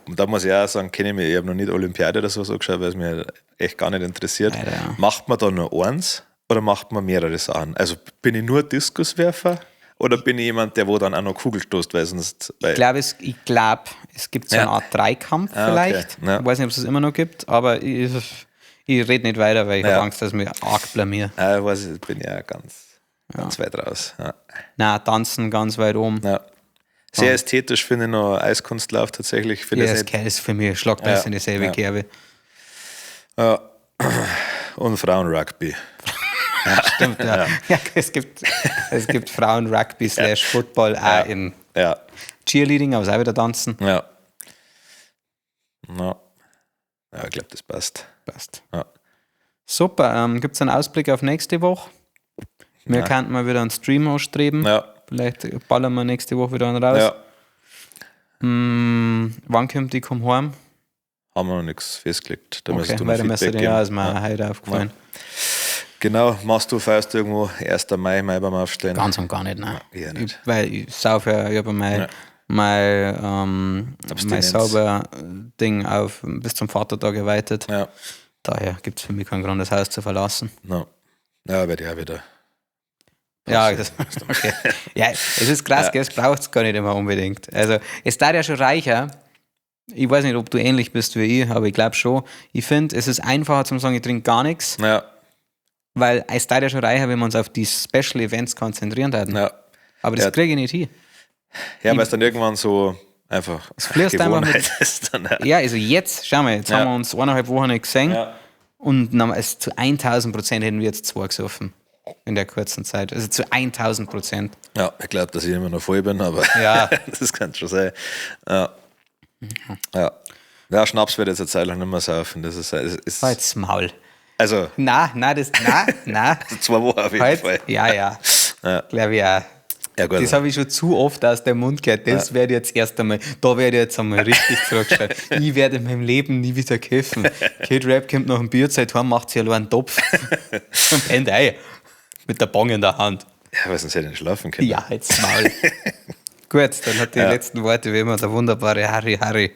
da muss ich auch sagen, ich habe noch nicht Olympiade oder so geschaut, weil es mir echt gar nicht interessiert. Leider. Macht man da nur eins oder macht man mehrere Sachen? Also bin ich nur Diskuswerfer oder bin ich jemand, der wo dann auch noch Kugel stoßt? Ich glaube, es gibt so eine Art Dreikampf vielleicht. Okay. Ja. Ich weiß nicht, ob es das immer noch gibt, aber ich rede nicht weiter, weil ich habe Angst, dass ich mich arg blamier. Ja, ich weiß, ich bin ja ganz weit raus. Ja. Nein, tanzen ganz weit oben. Ja. Sehr ästhetisch finde ich noch Eiskunstlauf tatsächlich. Das ist für mich Schlagbeiß in dieselbe Kerbe. Ja. Und Frauen-Rugby. Ja, stimmt, ja. Es gibt Frauen-Rugby / Football auch in Cheerleading, aber es auch wieder tanzen. Ja. Ich glaube, das passt. Ja. Super, gibt es einen Ausblick auf nächste Woche? Wir könnten mal wieder einen Stream ausstreben. Ja. Vielleicht ballern wir nächste Woche wieder einen raus. Ja. Wann kommt die Komm heim? Haben wir noch nichts festgelegt. Da okay, weil da müsste ja, ist mir heute aufgefallen. Ja. Genau, feierst du irgendwo 1. Mai beim Aufstehen? Ganz und gar nicht, nein. Ja, nicht. Weil ich saufe ja, ich habe mein sauber Ding auf bis zum Vatertag erweitert. Ja. Daher gibt es für mich keinen Grund, das Haus zu verlassen. No. Ja, werde ich auch wieder. Ja, okay. Ja, es ist krass, es braucht es gar nicht immer unbedingt. Also, es darf ja schon reicher. Ich weiß nicht, ob du ähnlich bist wie ich, aber ich glaube schon. Ich finde, es ist einfacher zu sagen, ich trinke gar nichts. Ja. Weil es darf ja schon reicher, wenn wir uns auf die Special Events konzentrieren würden. Ja. Aber das kriege ich nicht hin. Ja, weil es dann irgendwann so einfach Gewohnheit ist. Dann, ja, also jetzt, schau mal, jetzt haben wir uns 1,5 Wochen nicht gesehen und zu 1000% hätten wir jetzt 2 gesoffen. In der kurzen Zeit. Also zu 1000%. Ja, ich glaube, dass ich immer noch voll bin, aber das kann schon sein. Ja, Schnaps wird jetzt eine Zeit lang nicht mehr saufen. Das ist Halt's Maul. Also. Nein. 2 Wochen auf jeden Fall. Ja. Glaube ich auch. Ja, gut, das habe ich schon zu oft aus dem Mund gehört. Das werde ich jetzt erst einmal, da werde ich jetzt einmal richtig zurückschauen. Ich werde in meinem Leben nie wieder kiffen. Kid Rap kommt nach dem Bierzeit heim, macht sich allein einen Topf und pennt ein. Mit der Bong in der Hand. Ja, weil sonst hätte ich nicht schlafen können. Ja, jetzt Maul. Gut, dann hat die letzten Worte wie immer der wunderbare Harry.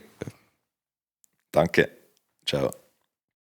Danke. Ciao.